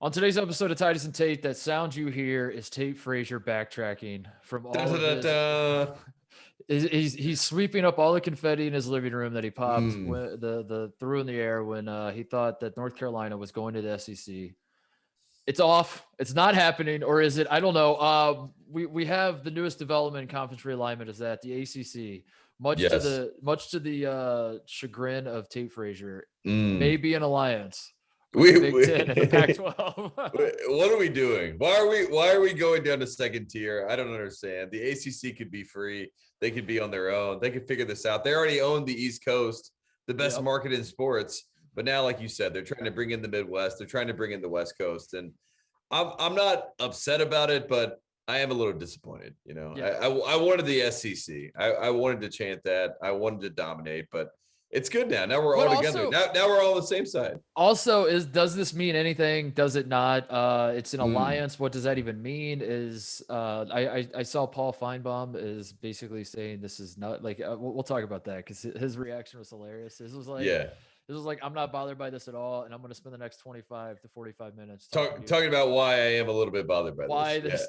On today's episode of Titus and Tate, that sound you hear is Tate Frazier backtracking from all of his. He's sweeping up all the confetti in his living room that he popped the threw in the air when he thought that North Carolina was going to the SEC. It's off. It's not happening, or is it? I don't know. We have the newest development in conference realignment is that the ACC, much to the chagrin of Tate Frazier, may be an alliance. Big Ten and the Pac-12. What are we doing? Why are we going down to second tier? I don't understand. The ACC could be free. They could be on their own. They could figure this out. They already own the East Coast, the best market in sports. But now, like you said, they're trying to bring in the Midwest. They're trying to bring in the West Coast. And I'm not upset about it, but I am a little disappointed. You know, I wanted the SEC. I wanted to chant that. I wanted to dominate, but it's good now. Now we're all together. Now we're all on the same side. Also, does this mean anything? Does it not? It's an alliance. What does that even mean? I saw Paul Finebaum is basically saying this is not like we'll talk about that because his reaction was hilarious. This was like I'm not bothered by this at all, and I'm going to spend the next 25 to 45 minutes talking about why I am a little bit bothered by this.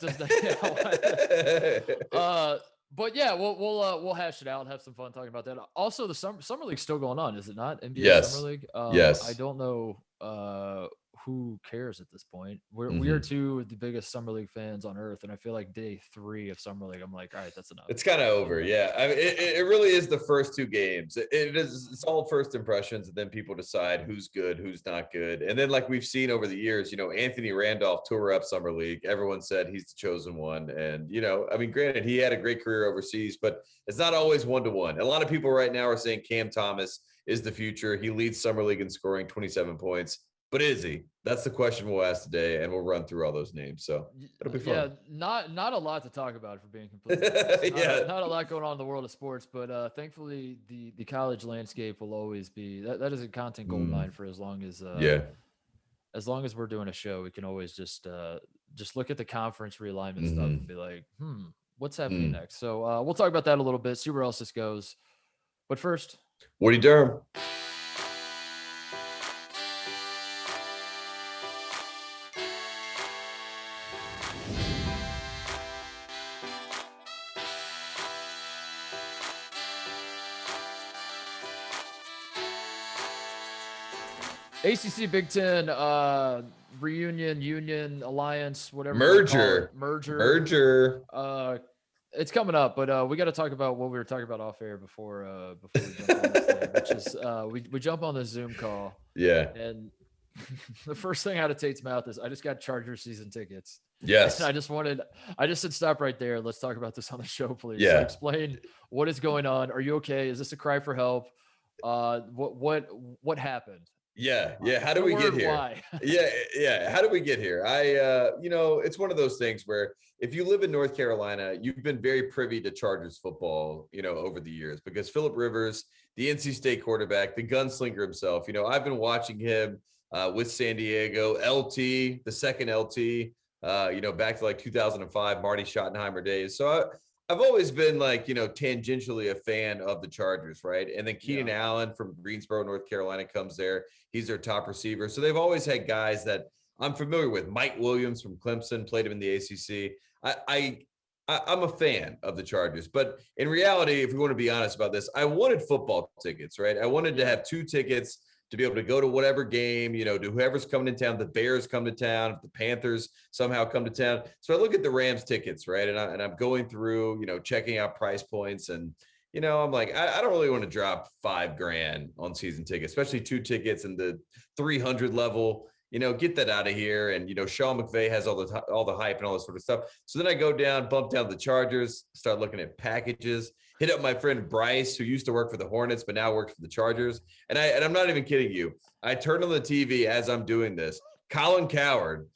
But yeah, we'll hash it out and have some fun talking about that. Also, the summer league's still going on, is it not? NBA Summer League. Yes. I don't know who cares at this point. We are two of the biggest Summer League fans on earth, and I feel like day 3 of Summer League, I'm like, all right, that's enough. It's kind of over, yeah. I mean, it really is the first 2 games. It's all first impressions, and then people decide who's good, who's not good. And then, like we've seen over the years, you know, Anthony Randolph tore up Summer League. Everyone said he's the chosen one, and you know, I mean, granted, he had a great career overseas, but it's not always 1-to-1. A lot of people right now are saying Cam Thomas is the future. He leads Summer League in scoring, 27 points. But is he? That's the question we'll ask today, and we'll run through all those names. So it'll be fun. Yeah, not a lot to talk about for being completely honest. Not a lot going on in the world of sports, but thankfully the college landscape will always be that is a content gold mine for as long as as long as we're doing a show. We can always just look at the conference realignment stuff and be like, what's happening next? So we'll talk about that a little bit, see where else this goes. But first, Woody Durham. ACC Big Ten reunion, union, alliance, whatever. Merger. It's coming up, but we got to talk about what we were talking about off air before we jump on this thing, which is we jump on the Zoom call. Yeah. And the first thing out of Tate's mouth is, I just got Chargers season tickets. Yes. And I just said, stop right there. Let's talk about this on the show, please. Yeah. So explain what is going on. Are you okay? Is this a cry for help? What happened? Yeah. How do we get here? Why? Yeah. How do we get here? It's one of those things where if you live in North Carolina, you've been very privy to Chargers football, you know, over the years, because Phillip Rivers, the NC State quarterback, the gunslinger himself, you know, I've been watching him with San Diego, LT, the second LT, back to like 2005, Marty Schottenheimer days. So I've always been like, you know, tangentially a fan of the Chargers, right? And then Keenan Allen from Greensboro, North Carolina comes there. He's their top receiver. So they've always had guys that I'm familiar with. Mike Williams from Clemson played him in the ACC. I'm a fan of the Chargers. But in reality, if we want to be honest about this, I wanted football tickets, right? I wanted to have 2 tickets to be able to go to whatever game, you know, to whoever's coming to town. The Bears come to town, if the Panthers somehow come to town. So I look at the Rams tickets, right? And I'm going through, you know, checking out price points. And, you know, I'm like, I don't really want to drop $5,000 on season tickets, especially 2 tickets in the 300 level. You know, get that out of here. And, you know, Sean McVay has all the hype and all this sort of stuff. So then I go down, bump down the Chargers, start looking at packages, hit up my friend Bryce, who used to work for the Hornets, but now works for the Chargers. And I'm not even kidding you. I turned on the TV as I'm doing this. Colin Cowherd,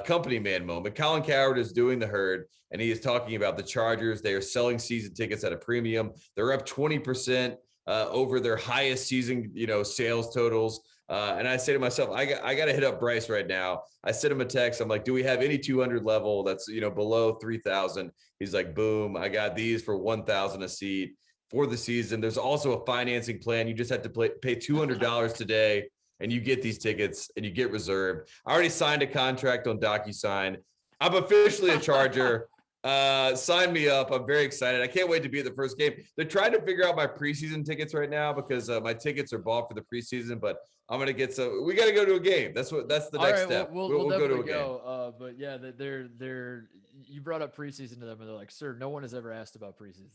company man moment. Colin Cowherd is doing the herd, and he is talking about the Chargers. They are selling season tickets at a premium. They're up 20% over their highest season, you know, sales totals. And I say to myself, I got to hit up Bryce right now. I sent him a text. I'm like, do we have any 200 level that's, you know, below 3,000? He's like, boom, I got these for 1,000 a seat for the season. There's also a financing plan. You just have to pay $200 today, and you get these tickets and you get reserved. I already signed a contract on DocuSign. I'm officially a Charger. Sign me up. I'm very excited. I can't wait to be at the first game. They're trying to figure out my preseason tickets right now because my tickets are bought for the preseason, but I'm going to get some. We got to go to a game. That's the next step. We'll go to a game. But yeah, they're you brought up preseason to them and they're like, sir, no one has ever asked about preseason.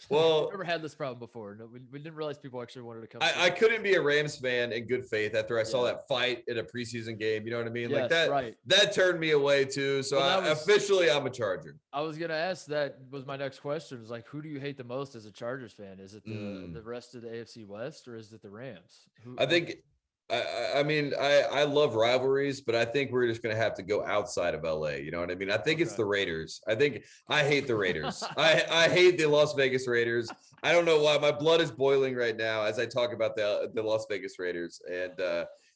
Well, we've never had this problem before. No, we didn't realize people actually wanted to come. I couldn't be a Rams fan in good faith after I saw that fight in a preseason game. You know what I mean? Yes, like that. Right. That turned me away too. So officially, I'm a Charger. I was gonna ask. That was my next question. Was like, who do you hate the most as a Chargers fan? Is it the rest of the AFC West or is it the Rams? I think. I mean, I love rivalries, but I think we're just going to have to go outside of LA. You know what I mean? I think it's the Raiders. I hate the Raiders. I hate the Las Vegas Raiders. I don't know why. My blood is boiling right now as I talk about the Las Vegas Raiders, and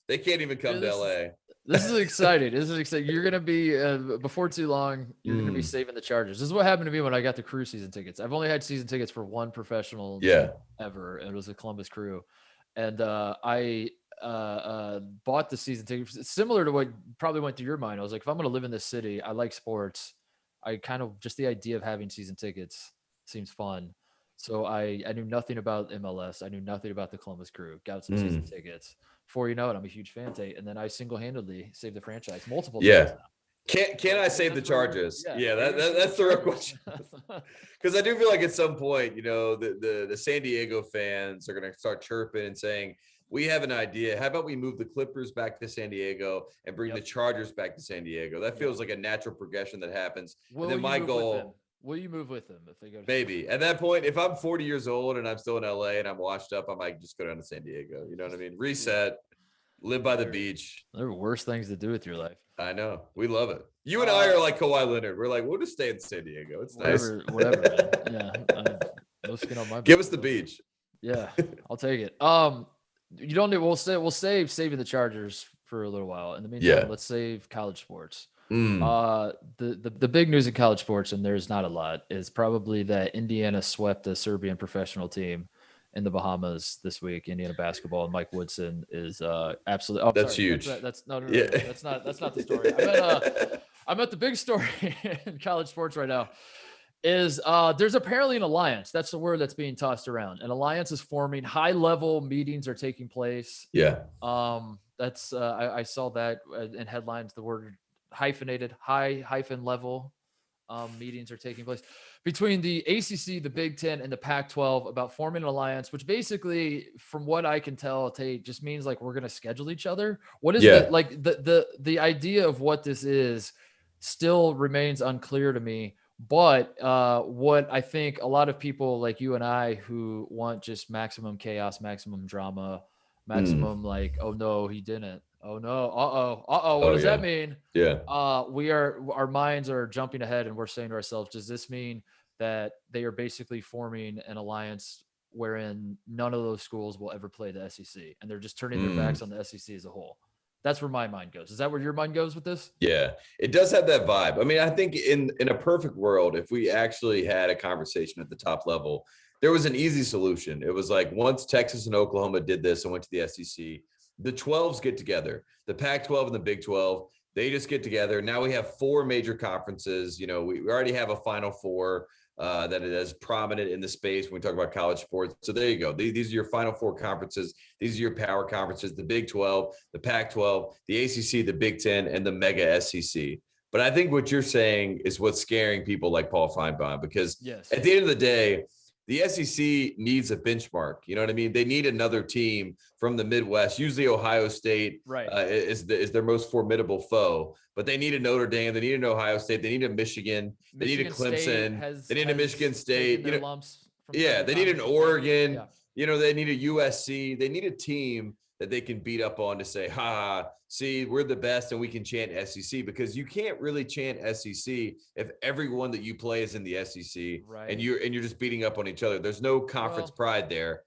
they can't even come to LA. This is exciting. You're going to be, before too long, you're going to be saving the Chargers. This is what happened to me when I got the Crew season tickets. I've only had season tickets for one professional ever. It was a Columbus Crew. And I bought the season tickets similar to what probably went through your mind. I was like, if I'm going to live in this city, I like sports. I kind of just the idea of having season tickets seems fun. So I knew nothing about MLS. I knew nothing about the Columbus Crew. Got some season tickets. Before you know it, I'm a huge fan, Tate. And then I single-handedly saved the franchise multiple times now. Can I save the Chargers? Yeah, that's the real question. Because I do feel like at some point, you know, the San Diego fans are going to start chirping and saying, we have an idea. How about we move the Clippers back to San Diego and bring the Chargers back to San Diego? That feels like a natural progression that happens. And then my goal. Will you move with them if they go to maybe at that point, if I'm 40 years old and I'm still in LA and I'm washed up, I might just go down to San Diego. You know what I mean? Reset, live by the beach. There are worse things to do with your life. I know. We love it. You and I are like Kawhi Leonard. We're like, we'll just stay in San Diego. It's nice. Whatever, man. Yeah. No skin on my back. Give us the beach. Yeah, I'll take it. You don't need. We'll save saving the Chargers for a little while. In the meantime, let's save college sports. The big news in college sports, and there's not a lot, is probably that Indiana swept a Serbian professional team in the Bahamas this week. Indiana basketball, and Mike Woodson is absolutely. Oh, that's huge. That's no, that's not the story. I meant the big story in college sports right now. Is there's apparently an alliance. That's the word that's being tossed around. An alliance is forming. High level meetings are taking place. Yeah. That's I saw that in headlines. The word hyphenated high-level meetings are taking place between the ACC, the Big Ten, and the Pac-12 about forming an alliance, which basically, from what I can tell, Tate, just means like we're going to schedule each other. What is it like? The idea of what this is still remains unclear to me. But what I think a lot of people like you and I who want just maximum chaos, maximum drama, maximum like, oh no, he didn't. Oh no. What does that mean? Yeah. Our minds are jumping ahead and we're saying to ourselves, does this mean that they are basically forming an alliance wherein none of those schools will ever play the SEC and they're just turning their backs on the SEC as a whole? That's where my mind goes. Is that where your mind goes with this? Yeah, it does have that vibe. I mean, I think in a perfect world, if we actually had a conversation at the top level, there was an easy solution. It was like once Texas and Oklahoma did this and went to the SEC, the 12s get together, the Pac-12 and the Big 12, they just get together. Now we have 4 major conferences. You know, we already have a Final Four that is prominent in the space when we talk about college sports. So there you go. These are your Final Four conferences. These are your power conferences, the Big 12, the Pac-12, the ACC, the Big 10, and the mega SEC. But I think what you're saying is what's scaring people like Paul Finebaum, because at the end of the day, the SEC needs a benchmark. You know what I mean? They need another team from the Midwest. Usually Ohio State is their most formidable foe, but they need a Notre Dame. They need an Ohio State. They need a Michigan. They need a Clemson. They need a Michigan State. You know, they need an Oregon. Yeah. You know, they need a USC. They need a team that they can beat up on to say, see, we're the best and we can chant SEC, because you can't really chant SEC if everyone that you play is in the SEC and you're just beating up on each other. There's no conference pride there.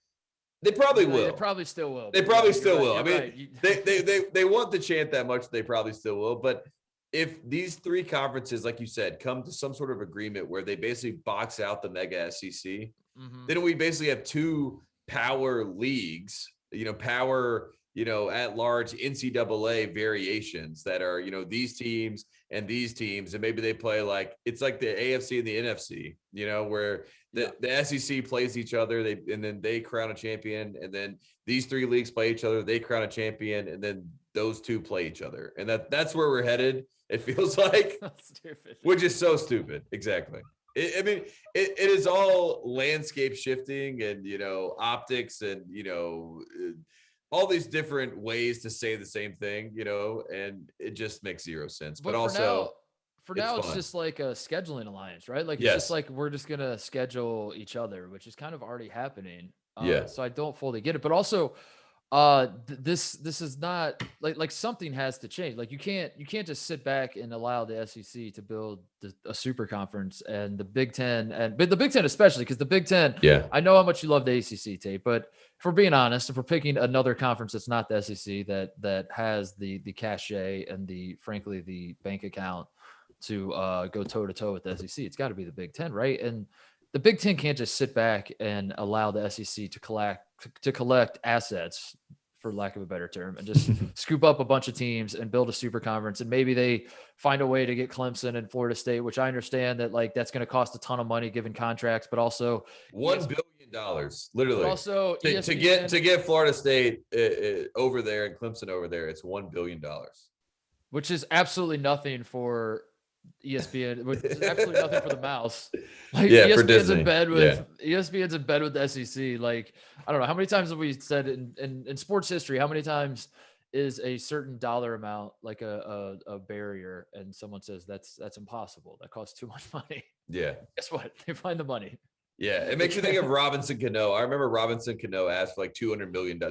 They probably will. They probably still will. They probably still will. I mean, they want the chant that much. They probably still will. But if these 3 conferences, like you said, come to some sort of agreement where they basically box out the mega SEC, then we basically have 2 power leagues power, at large NCAA variations that are, these teams and these teams, and maybe they play like it's like the AFC and the NFC, where the SEC plays each other, and then they crown a champion, and then these three leagues play each other, they crown a champion, and then those two play each other, and that's where we're headed. It feels like, stupid. Which is so stupid. Exactly. It is all landscape shifting and optics and all these different ways to say the same thing, and it just makes zero sense. But also, for now, it's just like a scheduling alliance, right? Like, it's just like we're just going to schedule each other, which is kind of already happening. So I don't fully get it. But also, this is not like something has to change. Like, you can't just sit back and allow the SEC to build a super conference and the Big Ten, but the Big Ten especially, because the Big Ten, I know how much you love the ACC, Tate, but if we're being honest, if we're picking another conference that's not the SEC that has the cachet and frankly the bank account to go toe to toe with the SEC, it's got to be the Big Ten, right? And the Big Ten can't just sit back and allow the SEC to collect assets, for lack of a better term, and just scoop up a bunch of teams and build a super conference. And maybe they find a way to get Clemson and Florida State, which I understand that like that's going to cost a ton of money given contracts, but also $1 billion, literally. Also, to get Florida State over there and Clemson over there, it's $1 billion, which is absolutely nothing for ESPN, which is absolutely nothing for the mouse. Like, ESPN's in bed with ESPN's in bed with the SEC. Like, I don't know how many times have we said in sports history, how many times is a certain dollar amount like a barrier, and someone says that's impossible, that costs too much money. Guess what? They find the money. It makes you think of Robinson Cano. I remember Robinson Cano asked for like $250 million,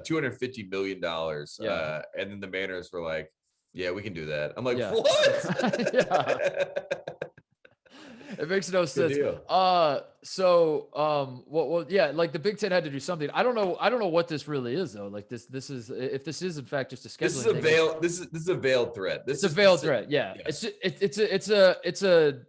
and then the Mariners were like, yeah, we can do that. I'm like, what? It makes no sense. Like the Big Ten had to do something. I don't know what this really is though. Like this is, if this is in fact just a scheduling thing. This is a veiled threat. It's a veiled threat. Yeah. It's a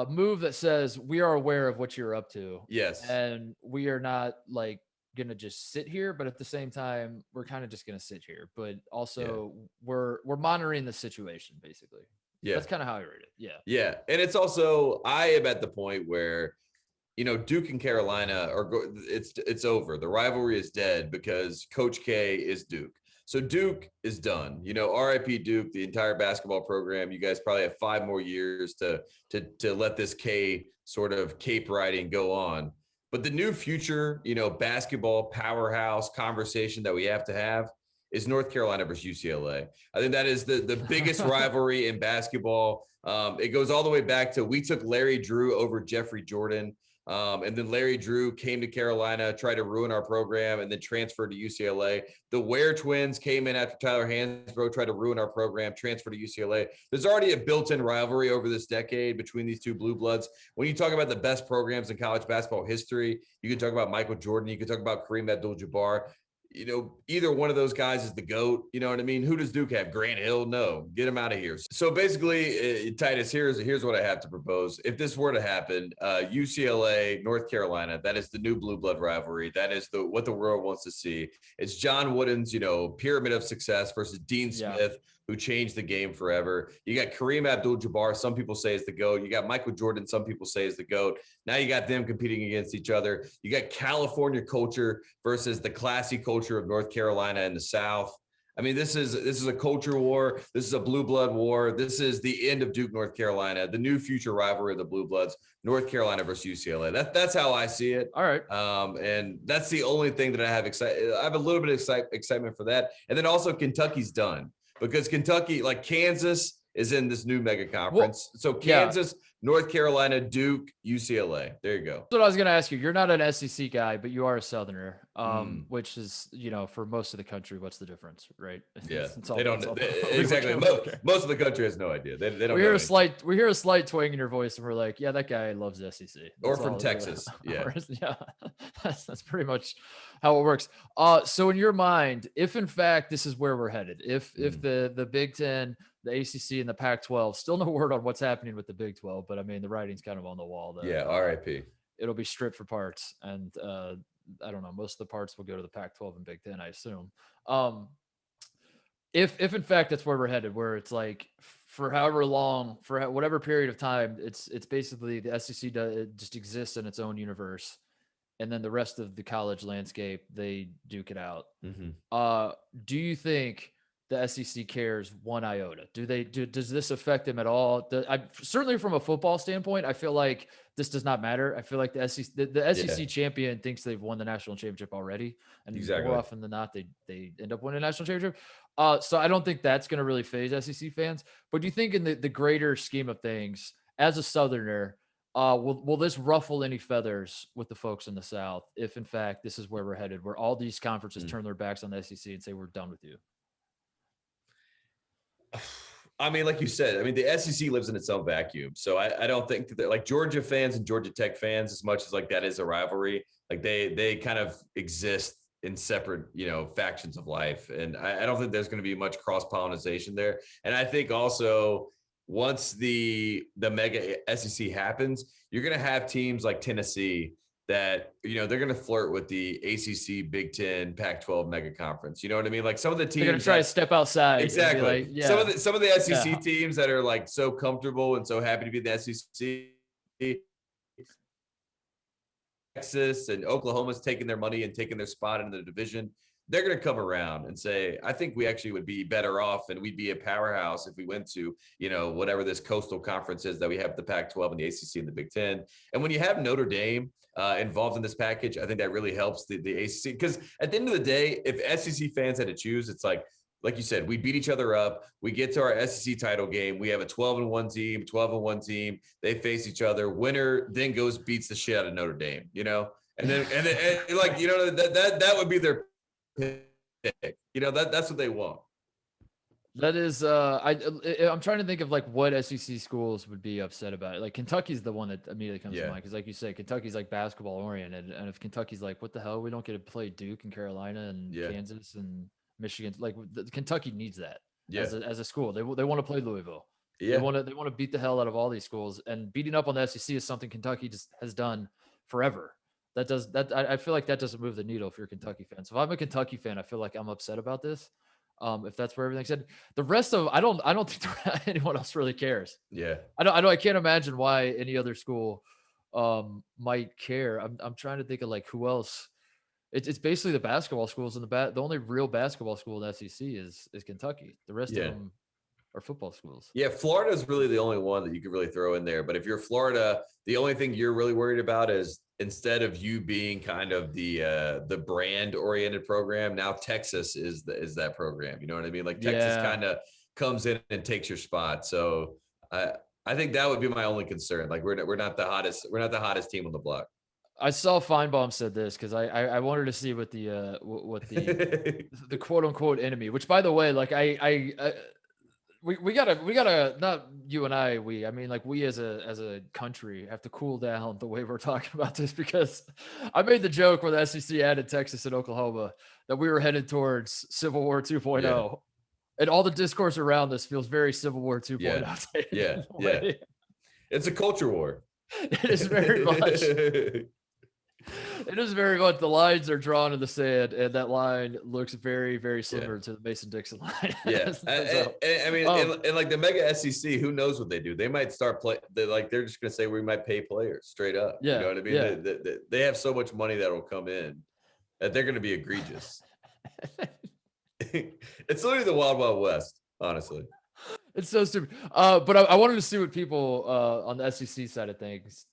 move that says we are aware of what you're up to. Yes. And we are not like gonna just sit here, but at the same time we're kind of just gonna sit here, but also we're monitoring the situation, basically. That's kind of how I read it. And it's also, I am at the point where Duke and Carolina it's over. The rivalry is dead because Coach K is Duke. So Duke is done. RIP Duke, the entire basketball program. You guys probably have 5 more years to let this K sort of cape riding go on. But the new future, basketball powerhouse conversation that we have to have is North Carolina versus UCLA. I think that is the biggest rivalry in basketball. It goes all the way back to, we took Larry Drew over Jeffrey Jordan. And then Larry Drew came to Carolina, tried to ruin our program, and then transferred to UCLA. The Ware twins came in after Tyler Hansbrough, tried to ruin our program, transferred to UCLA. There's already a built-in rivalry over this decade between these two blue bloods. When you talk about the best programs in college basketball history, you can talk about Michael Jordan, you can talk about Kareem Abdul-Jabbar. Either one of those guys is the GOAT. You know what I mean? Who does Duke have? Grant Hill? No, get him out of here. So basically, Titus, here's what I have to propose. If this were to happen, UCLA, North Carolina, that is the new blue blood rivalry. That is what the world wants to see. It's John Wooden's, pyramid of success versus Dean Smith, who changed the game forever. You got Kareem Abdul-Jabbar, some people say is the GOAT. You got Michael Jordan, some people say is the GOAT. Now you got them competing against each other. You got California culture versus the classy culture of North Carolina in the South. I mean, this is a culture war. This is a blue blood war. This is the end of Duke, North Carolina, the new future rivalry of the blue bloods, North Carolina versus UCLA. That's how I see it. All right. And that's the only thing that I have I have a little bit of excitement for that. And then also Kentucky's done. Because Kentucky, like Kansas, is in this new mega conference. So Kansas, North Carolina, Duke, UCLA. There you go. That's what I was going to ask you. You're not an SEC guy, but you are a Southerner, which is, for most of the country, what's the difference, right? Yeah, they don't exactly. Most of the country has no idea. They don't. We hear a slight twang in your voice, and we're like, yeah, that guy loves the SEC. Or from Texas. That's pretty much how it works. So in your mind, if in fact this is where we're headed, if the Big Ten, the ACC, and the Pac-12, still no word on what's happening with the Big 12, but I mean the writing's kind of on the wall. RIP. It'll be stripped for parts, and I don't know, most of the parts will go to the Pac-12 and Big Ten, I assume. If in fact that's where we're headed, where it's like for however long, for whatever period of time, it's basically the SEC it just exists in its own universe, and then the rest of the college landscape, they duke it out. Do you think the SEC cares one iota? Does this affect them at all? Certainly from a football standpoint, I feel like this does not matter. I feel like the SEC champion thinks they've won the national championship already, and more often than not, they end up winning a national championship. So I don't think that's going to really phase SEC fans. But do you think in the greater scheme of things, as a Southerner, will this ruffle any feathers with the folks in the South if, in fact, this is where we're headed, where all these conferences turn their backs on the SEC and say, we're done with you? I mean, like you said, I mean, the SEC lives in its own vacuum. So I don't think that like Georgia fans and Georgia Tech fans, as much as like that is a rivalry, like they kind of exist in separate, factions of life. And I don't think there's going to be much cross-pollination there. And I think also once the mega SEC happens, you're going to have teams like Tennessee that, they're going to flirt with the ACC, Big Ten, Pac-12 mega conference. You know what I mean? Like some of the teams they're going to try to step outside. Exactly. Like, some of the SEC teams that are like so comfortable and so happy to be in the SEC, Texas and Oklahoma's taking their money and taking their spot in the division. They're going to come around and say, I think we actually would be better off and we'd be a powerhouse if we went to, whatever this coastal conference is that we have, the Pac-12 and the ACC and the Big Ten. And when you have Notre Dame involved in this package, I think that really helps the ACC. Because at the end of the day, if SEC fans had to choose, it's like you said, we beat each other up. We get to our SEC title game. We have a 12-1 team, 12-1 team. They face each other. Winner then goes beats the shit out of Notre Dame, and then like, that would be their pick. That's what they want. That is, I'm trying to think of like what SEC schools would be upset about it. Like Kentucky's the one that immediately comes to mind because, like you said, Kentucky's like basketball oriented, and if Kentucky's like, what the hell, we don't get to play Duke and Carolina and Kansas and Michigan, like Kentucky needs that as a school. They want to play Louisville. They want to beat the hell out of all these schools, and beating up on the SEC is something Kentucky just has done forever. I feel like that doesn't move the needle if you're a Kentucky fan. So if I'm a Kentucky fan, I feel like I'm upset about this. If that's where everything's said, the rest of I don't think anyone else really cares. Yeah, I can't imagine why any other school might care. I'm trying to think of like who else. It's basically the basketball schools, and the only real basketball school in the SEC is Kentucky. The rest of them are football schools. Yeah, Florida is really the only one that you could really throw in there. But if you're Florida, the only thing you're really worried about is instead of you being kind of the brand oriented program, now Texas is that program. You know what I mean? Like Texas kind of comes in and takes your spot. So I think that would be my only concern. Like we're not the hottest team on the block. I saw Finebaum said this because I wanted to see what the the quote unquote enemy, which by the way, like we gotta not you and I mean like we as a country have to cool down the way we're talking about this, because I made the joke where the SEC added Texas and Oklahoma that we were headed towards Civil War 2.0. And all the discourse around this feels very Civil War 2.0. Yeah. It's a culture war. It is very much. It is very much. The lines are drawn in the sand, and that line looks very, very similar to the Mason-Dixon line. Yeah, I mean, and like the mega SEC, who knows what they do? They might start they're just gonna say we might pay players straight up. Yeah, you know what I mean? Yeah. They have so much money that will come in that they're gonna be egregious. It's literally the Wild Wild West, honestly. It's so stupid. But I wanted to see what people on the SEC side of things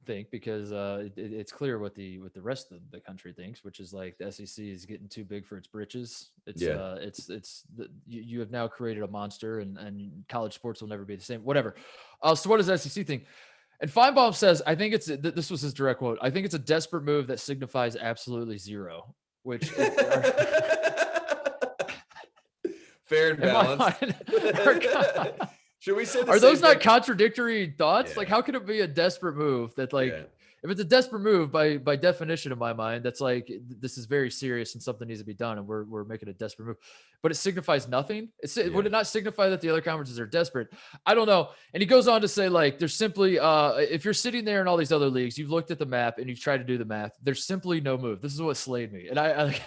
think, because it's clear what the rest of the country thinks, which is like the SEC is getting too big for its britches. You have now created a monster, and college sports will never be the same. Whatever. So what does the SEC think? And Finebaum says, I think this was his direct quote, I think it's a desperate move that signifies absolutely zero, which fair and balanced. Should we say are those not contradictory thoughts? Like, how could it be a desperate move that if it's a desperate move by definition in my mind, that's like, this is very serious and something needs to be done. And we're making a desperate move, but it signifies nothing. Would it not signify that the other conferences are desperate? I don't know. And he goes on to say, like, there's simply, if you're sitting there in all these other leagues, you've looked at the map and you've tried to do the math, there's simply no move. This is what slayed me. And I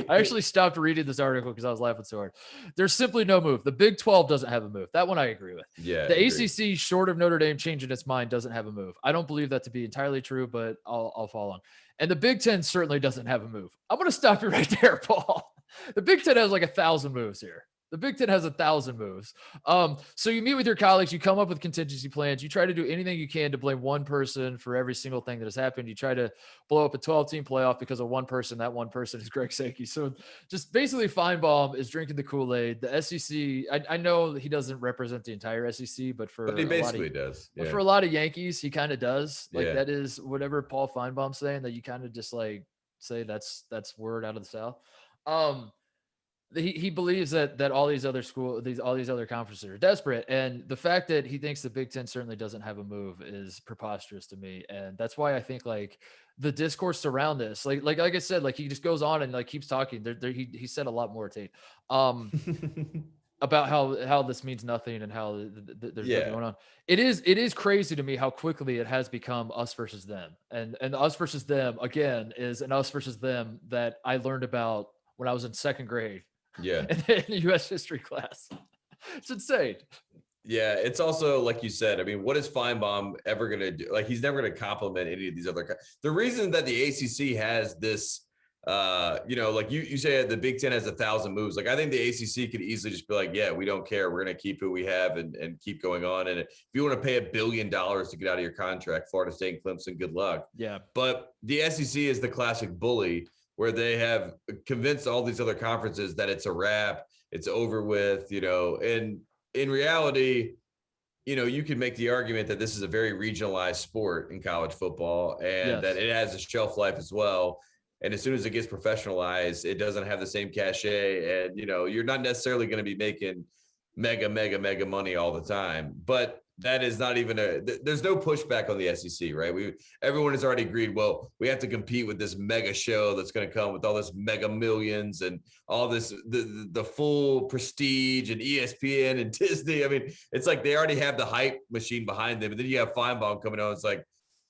actually stopped reading this article because I was laughing so hard. There's simply no move. The Big 12 doesn't have a move. That one I agree with. Yeah. The ACC, short of Notre Dame changing its mind, doesn't have a move. I don't believe that to be entirely true, but I'll follow on. And the Big 10 certainly doesn't have a move. I'm going to stop you right there, Paul. The Big 10 has like 1,000 moves here. The Big 10 has 1,000 moves. So you meet with your colleagues, you come up with contingency plans, you try to do anything you can to blame one person for every single thing that has happened. You try to blow up a 12-team playoff because of one person. That one person is Greg Sankey. So just basically Finebaum is drinking the Kool-Aid. The SEC, I know he doesnn't represent the entire SEC, but he basically does. But for a lot of Yankees, he kind of does. Like that is whatever Paul Finebaum's saying, that you kind of just like say that's word out of the South. He believes that all these other all these other conferences are desperate, and the fact that he thinks the Big Ten certainly doesn't have a move is preposterous to me, and that's why I think like the discourse around this, like I said, like he just goes on and like keeps talking. He said a lot more, Tate, about how this means nothing and how there's nothing going on. It is crazy to me how quickly it has become us versus them, and the us versus them again is an us versus them that I learned about when I was in second grade. Yeah. In U.S. history class. It's insane. Yeah. It's also, like you said, I mean, what is Finebaum ever going to do? Like, he's never going to compliment any of these other. The reason that the ACC has this, like you say the Big Ten has 1,000 moves. Like, I think the ACC could easily just be like, yeah, we don't care. We're going to keep who we have and keep going on. And if you want to pay $1 billion to get out of your contract, Florida State and Clemson, good luck. Yeah. But the SEC is the classic bully, where they have convinced all these other conferences that it's a wrap, it's over with, and in reality, you can make the argument that this is a very regionalized sport in college football, and that it has a shelf life as well. And as soon as it gets professionalized, it doesn't have the same cachet, and, you're not necessarily going to be making mega money all the time, but that is not even there's no pushback on the SEC, right? Everyone has already agreed, well, we have to compete with this mega show that's going to come with all this mega millions and all this, the full prestige and ESPN and Disney. I mean, it's like they already have the hype machine behind them. And then you have Finebaum coming out. It's like,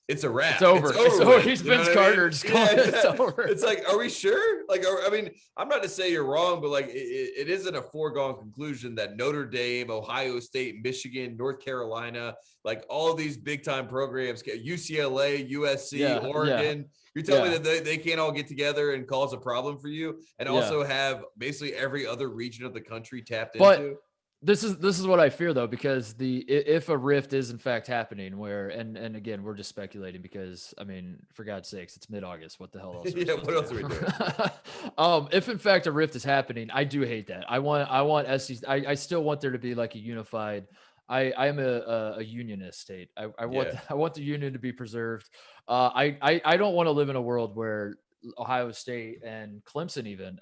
it's a wrap. It's over. It's over. He's Vince Carter. It's over. It's like, are we sure? Like, I mean, I'm not to say you're wrong, but like, it isn't a foregone conclusion that Notre Dame, Ohio State, Michigan, North Carolina, like all of these big time programs, UCLA, USC, Oregon. You're telling me that they can't all get together and cause a problem for you, and also have basically every other region of the country tapped into? This is what I fear, though, because if a rift is in fact happening, where and again, we're just speculating because, I mean, for God's sakes, it's mid-August. What the hell else? What else are we doing? If in fact a rift is happening, I do hate that. I want SEC. I still want there to be like a unified. I am a unionist state. I want the union to be preserved. I don't want to live in a world where Ohio State and Clemson even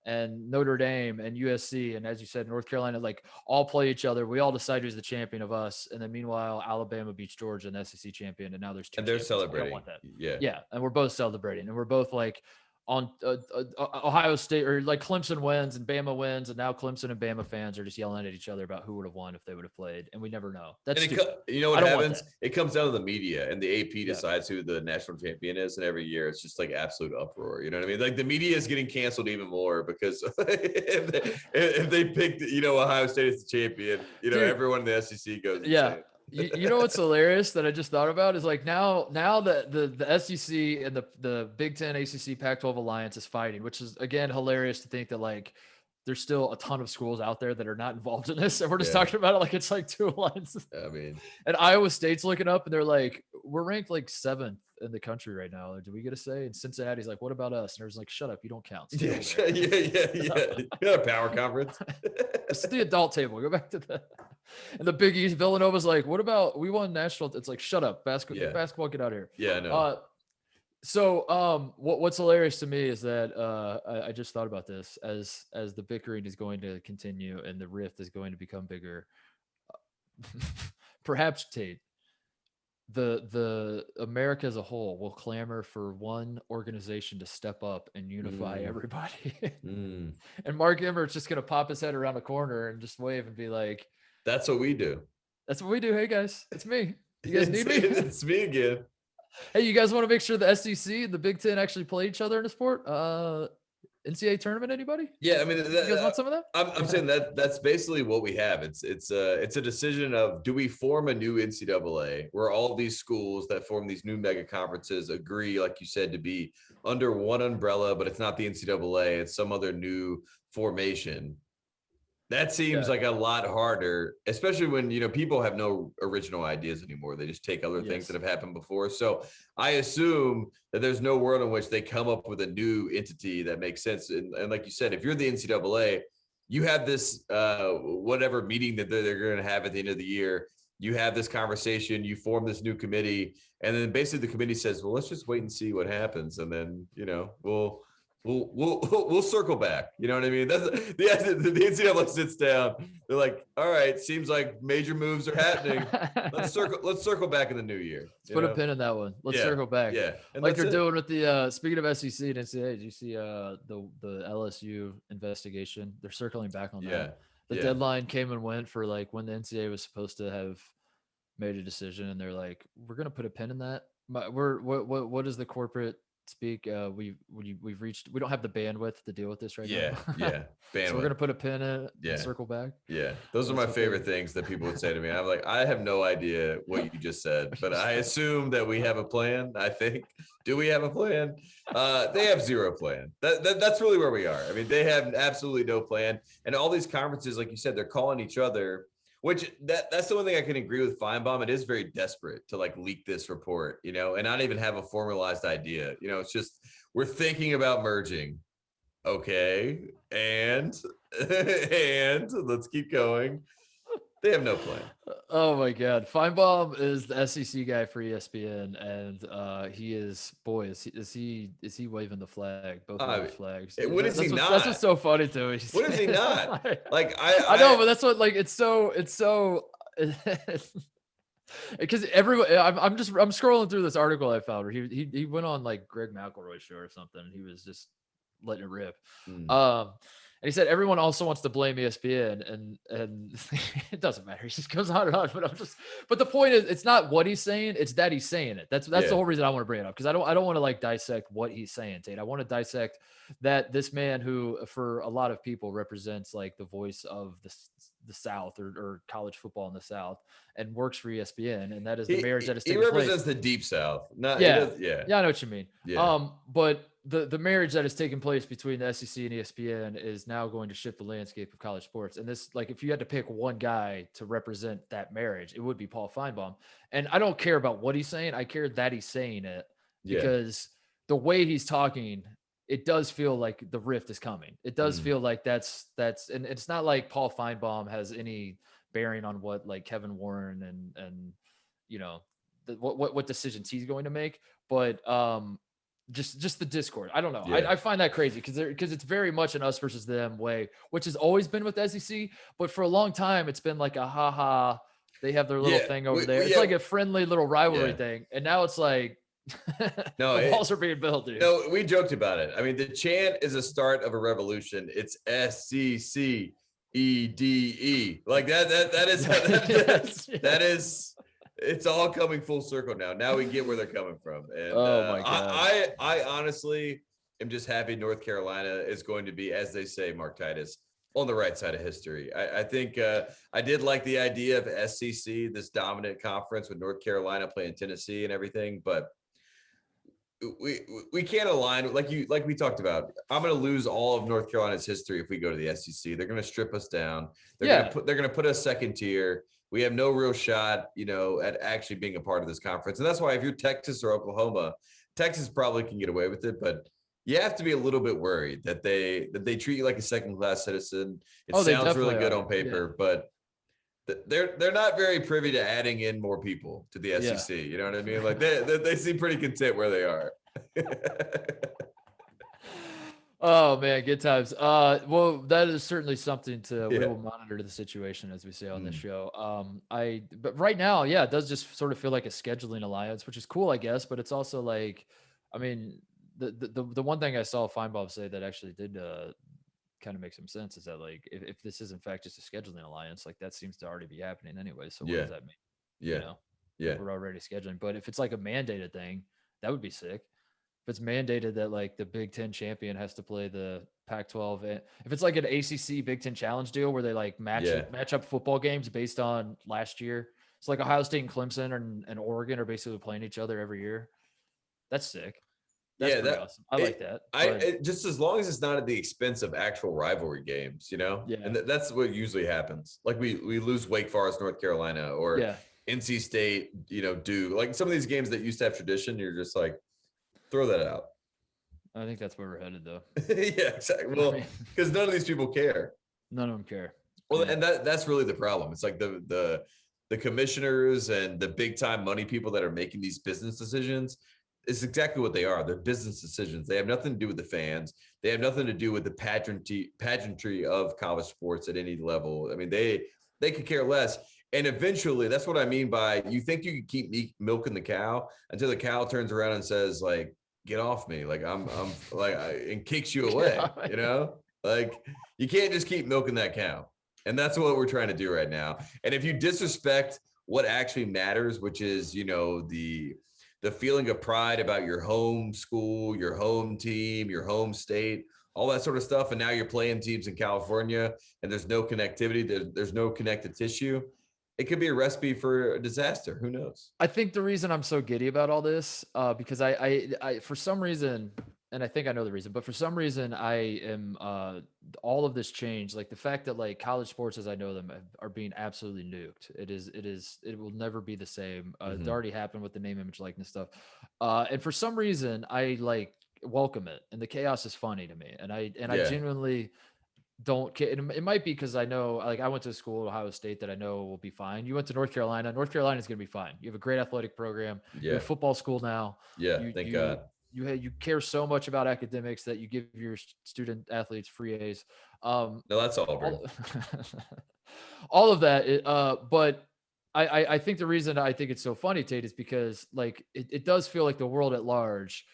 and Notre Dame and USC and, as you said, North Carolina, like all play each other. We all decide who's the champion of us, and then meanwhile Alabama beats Georgia and the SEC champion, and now there's two. And they're champions. celebrating. I don't want that. Yeah, and we're both celebrating, and we're both like on Ohio State, or like Clemson wins and Bama wins, and now Clemson and Bama fans are just yelling at each other about who would have won if they would have played, and we never know. That's you know what happens? It comes down to the media, and the AP decides who the national champion is, and every year it's just like absolute uproar. You know what I mean? Like the media is getting canceled even more because if they picked Ohio State as the champion, everyone in the SEC goes insane. You know what's hilarious that I just thought about is like now that the SEC and the Big Ten, ACC, Pac-12 alliance is fighting, which is again hilarious to think that like there's still a ton of schools out there that are not involved in this, and we're just talking about it like it's like two alliances. I mean, and Iowa State's looking up and they're like, we're ranked like 7th in the country right now. Do we get a say? And Cincinnati's like, what about us? And everyone's like, shut up, you don't count. Yeah. You got a power conference. It's the adult table. Go back to and the Big East. Villanova's like, what about we won national? It's like, shut up, basketball, get out of here. Yeah, no. So what's hilarious to me is that I just thought about this as the bickering is going to continue and the rift is going to become bigger. Perhaps Tate, the America as a whole will clamor for one organization to step up and unify everybody. And Mark Emmert's just gonna pop his head around the corner and just wave and be like, "That's what we do. That's what we do. Hey guys, it's me. You guys need me? It's me again. Hey, you guys want to make sure the SEC and the Big Ten actually play each other in a sport? NCAA tournament, anybody? Yeah, I mean, you guys want some of that? I'm saying that's basically what we have. It's a decision of, do we form a new NCAA where all these schools that form these new mega conferences agree, like you said, to be under one umbrella, but it's not the NCAA, it's some other new formation. That seems like a lot harder, especially when, people have no original ideas anymore. They just take other things that have happened before. So I assume that there's no world in which they come up with a new entity that makes sense. And like you said, if you're the NCAA, you have this whatever meeting that they're going to have at the end of the year. You have this conversation, you form this new committee, and then basically the committee says, well, let's just wait and see what happens. And then, we'll circle back. You know what I mean? That's the NCAA sits down. They're like, all right, seems like major moves are happening. Let's circle back in the new year. Let's put a pin in that one. Let's circle back. Yeah. And like they're doing with the speaking of SEC and NCAA, did you see the LSU investigation? They're circling back on that. The deadline came and went for like when the NCAA was supposed to have made a decision, and they're like, we're gonna put a pin in that. What is the corporate speak? We've reached, we don't have the bandwidth to deal with this right now. Bandwidth. So we're gonna put a pin in it and circle back. Those are my favorite things that people would say to me. I'm like, I have no idea what you just said, but I assume that we have a plan. I think, do we have a plan? They have zero plan. That's really where we are. I mean, they have absolutely no plan, and all these conferences, like you said, they're calling each other. Which that's the one thing I can agree with Finebaum. It is very desperate to like leak this report, and not even have a formalized idea. It's just, we're thinking about merging. Okay. And let's keep going. They have no plan. Oh my God. Feinbaum is the SEC guy for ESPN, and he is, boy, is he waving the flag, both of those flags. What is he not? That's what's so funny to me. What is he not? Like I know, but that's what, like, it's so because everyone, I'm scrolling through this article I found where he went on like Greg McElroy's show or something. And he was just letting it rip. And he said everyone also wants to blame ESPN, and it doesn't matter. He just goes on and on. But the point is, it's not what he's saying; it's that he's saying it. That's the whole reason I want to bring it up, because I don't want to like dissect what he's saying, Tate. I want to dissect that this man who, for a lot of people, represents like the voice of the South or college football in the South, and works for ESPN, and that is the marriage that is taking place. He represents the deep South. I know what you mean. But the marriage that has taken place between the SEC and ESPN is now going to shift the landscape of college sports. And this, like, if you had to pick one guy to represent that marriage, it would be Paul Finebaum. And I don't care about what he's saying. I care that he's saying it, because the way he's talking, it does feel like the rift is coming. It does feel like that's, and it's not like Paul Finebaum has any bearing on what like Kevin Warren and what decisions he's going to make. But, just the discord. I don't know. I find that crazy because it's very much an us versus them way, which has always been with SEC. But for a long time, it's been like a haha. They have their little thing over there. It's like a friendly little rivalry thing. And now it's like, the walls are being built. Dude. No, we joked about it. I mean, the chant is a start of a revolution. It's SCCEDE. Like that is. It's all coming full circle now. Now we get where they're coming from. And my God. I honestly am just happy North Carolina is going to be, as they say, Mark Titus, on the right side of history. I think I did like the idea of SEC, this dominant conference with North Carolina playing Tennessee and everything, but we can't align like we talked about. I'm going to lose all of North Carolina's history if we go to the SEC. They're going to strip us down. They're going to put us second tier. We have no real shot, at actually being a part of this conference. And that's why if you're Texas or Oklahoma, Texas probably can get away with it, but you have to be a little bit worried that they treat you like a second-class citizen. It sounds really good on paper, but they're not very privy to adding in more people to the SEC. You know what I mean? Like they seem pretty content where they are. Oh man, good times. Well, that is certainly something we Yeah. will monitor the situation as we say on this show. But right now, yeah, it does just sort of feel like a scheduling alliance, which is cool, I guess. But it's also like, I mean, the one thing I saw Finebaum say that actually did kind of make some sense is that like if this is in fact just a scheduling alliance, like that seems to already be happening anyway. So what Yeah. does that mean? You Yeah. know, Yeah. like we're already scheduling. But if it's like a mandated thing, that would be sick. If it's mandated that like the Big Ten champion has to play the Pac-12, and if it's like an ACC Big Ten Challenge deal where they like Yeah. match up football games based on last year, it's like Ohio State and Clemson and Oregon are basically playing each other every year. That's sick. That's Yeah, pretty that awesome. I like that. But just as long as it's not at the expense of actual rivalry games, yeah, and that's what usually happens. Like we lose Wake Forest, North Carolina, or yeah, NC State, Duke. Like some of these games that used to have tradition, you're just like, throw that out. I think that's where we're headed though. Yeah, exactly. I Well, mean, because none of these people care. none of them care. Well, Yeah. and that's really the problem. It's like the commissioners and the big time money people that are making these business decisions is exactly what they are. They're business decisions. They have nothing to do with the fans. They have nothing to do with the pageantry of college sports at any level. I mean, they could care less. And eventually, that's what I mean by you think you can keep milking the cow until the cow turns around and says, like, get off me. Like I'm like, and kicks you away, like you can't just keep milking that cow. And that's what we're trying to do right now. And if you disrespect what actually matters, which is, the feeling of pride about your home school, your home team, your home state, all that sort of stuff. And now you're playing teams in California and there's no connectivity, there's no connective tissue. It could be a recipe for a disaster. Who knows? I think the reason I'm so giddy about all this, because I for some reason, and I think I know the reason, but for some reason I am all of this change, like the fact that like college sports as I know them are being absolutely nuked. It will never be the same. It already happened with the name, image, likeness stuff, and for some reason I like welcome it, and the chaos is funny to me, and I Yeah. genuinely don't care. It might be because I know, like, I went to a school, Ohio State, that I know will be fine. You went to North Carolina. North Carolina is going to be fine. You have a great athletic program. You're Yeah. a football school now. Yeah. You Thank you God. you care so much about academics that you give your student athletes free A's. No, that's Auburn. All, all of that. But I think the reason I think it's so funny, Tate, is because like it does feel like the world at large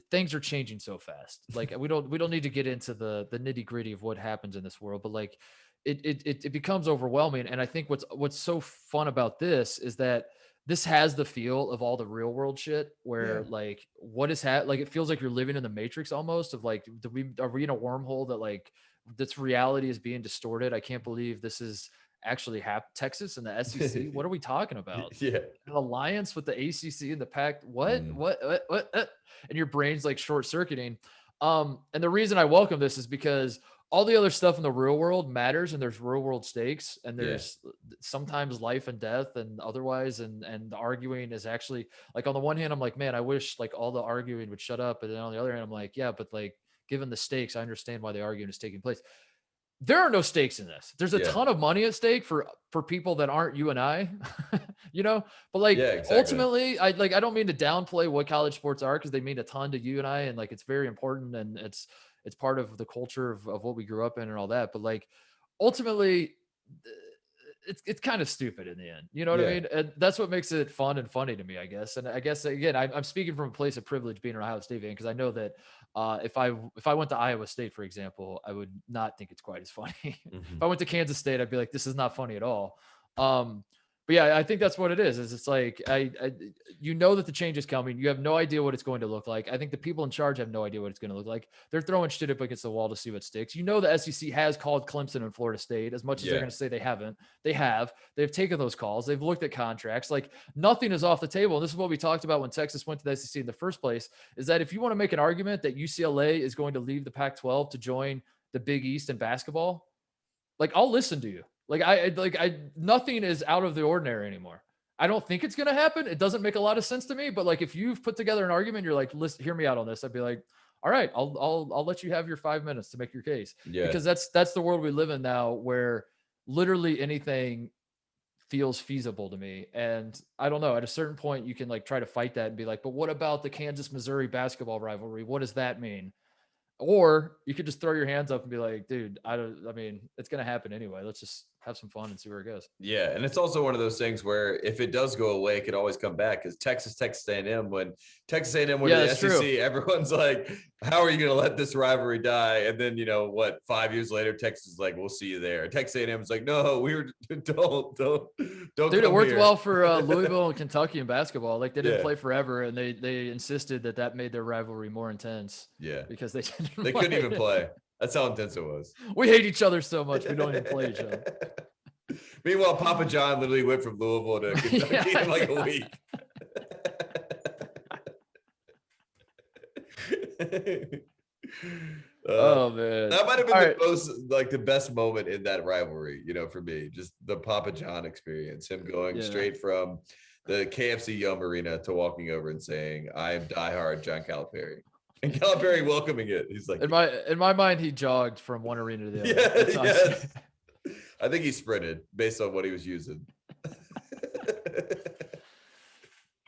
things are changing so fast. Like we don't need to get into the nitty gritty of what happens in this world, but like it becomes overwhelming. And I think what's so fun about this is that this has the feel of all the real world shit where like what is like it feels like you're living in the matrix almost of like are we in a wormhole that like this reality is being distorted. I can't believe this is actually Texas and the SEC. What are we talking about? Yeah. An alliance with the ACC and the Pac. What? Mm. What? And your brain's like short circuiting. And the reason I welcome this is because all the other stuff in the real world matters, and there's real world stakes, and there's sometimes life and death, and otherwise, and the arguing is actually like on the one hand, I'm like, man, I wish like all the arguing would shut up, and then on the other hand, I'm like, yeah, but like given the stakes, I understand why the arguing is taking place. There are no stakes in this. There's a ton of money at stake for people that aren't you and I, but like ultimately I don't mean to downplay what college sports are because they mean a ton to you and I, and like it's very important and it's part of the culture of what we grew up in and all that. But like ultimately it's kind of stupid in the end. You know what I mean? And that's what makes it fun and funny to me, I guess. And I guess again, I'm speaking from a place of privilege being an Ohio State fan because I know that if I went to Iowa State, for example, I would not think it's quite as funny. If I went to Kansas State, I'd be like, this is not funny at all. But yeah, I think that's what it is it's like, you know that the change is coming. You have no idea what it's going to look like. I think the people in charge have no idea what it's going to look like. They're throwing shit up against the wall to see what sticks. You know, the SEC has called Clemson and Florida State as much as they're going to say they haven't. They have. They've taken those calls. They've looked at contracts. Like nothing is off the table. And this is what we talked about when Texas went to the SEC in the first place, is that if you want to make an argument that UCLA is going to leave the Pac-12 to join the Big East in basketball, like I'll listen to you. Nothing is out of the ordinary anymore. I don't think it's going to happen. It doesn't make a lot of sense to me, but like, if you've put together an argument, you're like, listen, hear me out on this. I'd be like, all right, I'll let you have your 5 minutes to make your case. Because that's the world we live in now where literally anything feels feasible to me. And I don't know, at a certain point you can like try to fight that and be like, but what about the Kansas Missouri basketball rivalry? What does that mean? Or you could just throw your hands up and be like, dude, I mean, it's going to happen anyway. Let's just have some fun and see where it goes. Yeah, and it's also one of those things where if it does go away, it could always come back. Because Texas A&M, when Texas A&M went to the SEC, everyone's like, "How are you going to let this rivalry die?" And then 5 years later, Texas is like, "We'll see you there." Texas A&M is like, "No, don't." Dude, it worked well for Louisville and Kentucky in basketball. Like they didn't play forever, and they insisted that made their rivalry more intense. Yeah, because they couldn't even play. That's how intense it was. We hate each other so much we don't even play each other. Meanwhile, Papa John literally went from Louisville to Kentucky in like a week. Oh man, that might have been the best moment in that rivalry, for me. Just the Papa John experience, him going straight from the KFC Yum Arena to walking over and saying, "I am diehard John Calipari." And Calipari welcoming it. He's like, in my mind, he jogged from one arena to the other. Yeah, yes. I think he sprinted based on what he was using.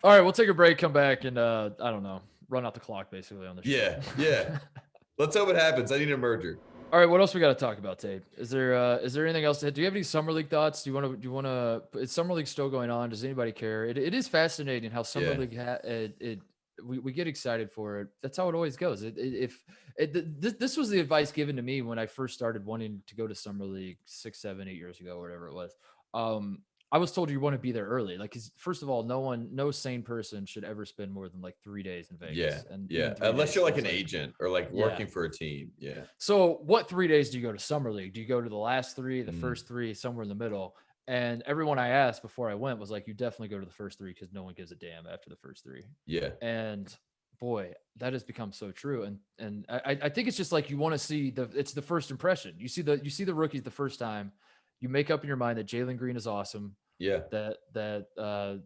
All right, we'll take a break, come back, and I don't know, run out the clock basically on the show. Yeah. Let's hope it happens. I need a merger. All right, what else we got to talk about, Tate? Is there anything else? Do you have any summer league thoughts? Do you want to? Is summer league still going on? Does anybody care? It is fascinating how summer league we get excited for it. That's how it always goes. This was the advice given to me when I first started wanting to go to summer league 6, 7, 8 years ago, or whatever it was. I was told you want to be there early. Like, first of all, no sane person should ever spend more than like 3 days in Vegas. Unless you're like an agent or like working for a team. Yeah. So what 3 days do you go to summer league? Do you go to the last 3, the first 3, somewhere in the middle? And everyone I asked before I went was like, you definitely go to the first 3 because no one gives a damn after the first 3. Yeah. And boy, that has become so true. And I think it's just like you want to see it's the first impression. You see the rookies the first time. You make up in your mind that Jalen Green is awesome. Yeah. That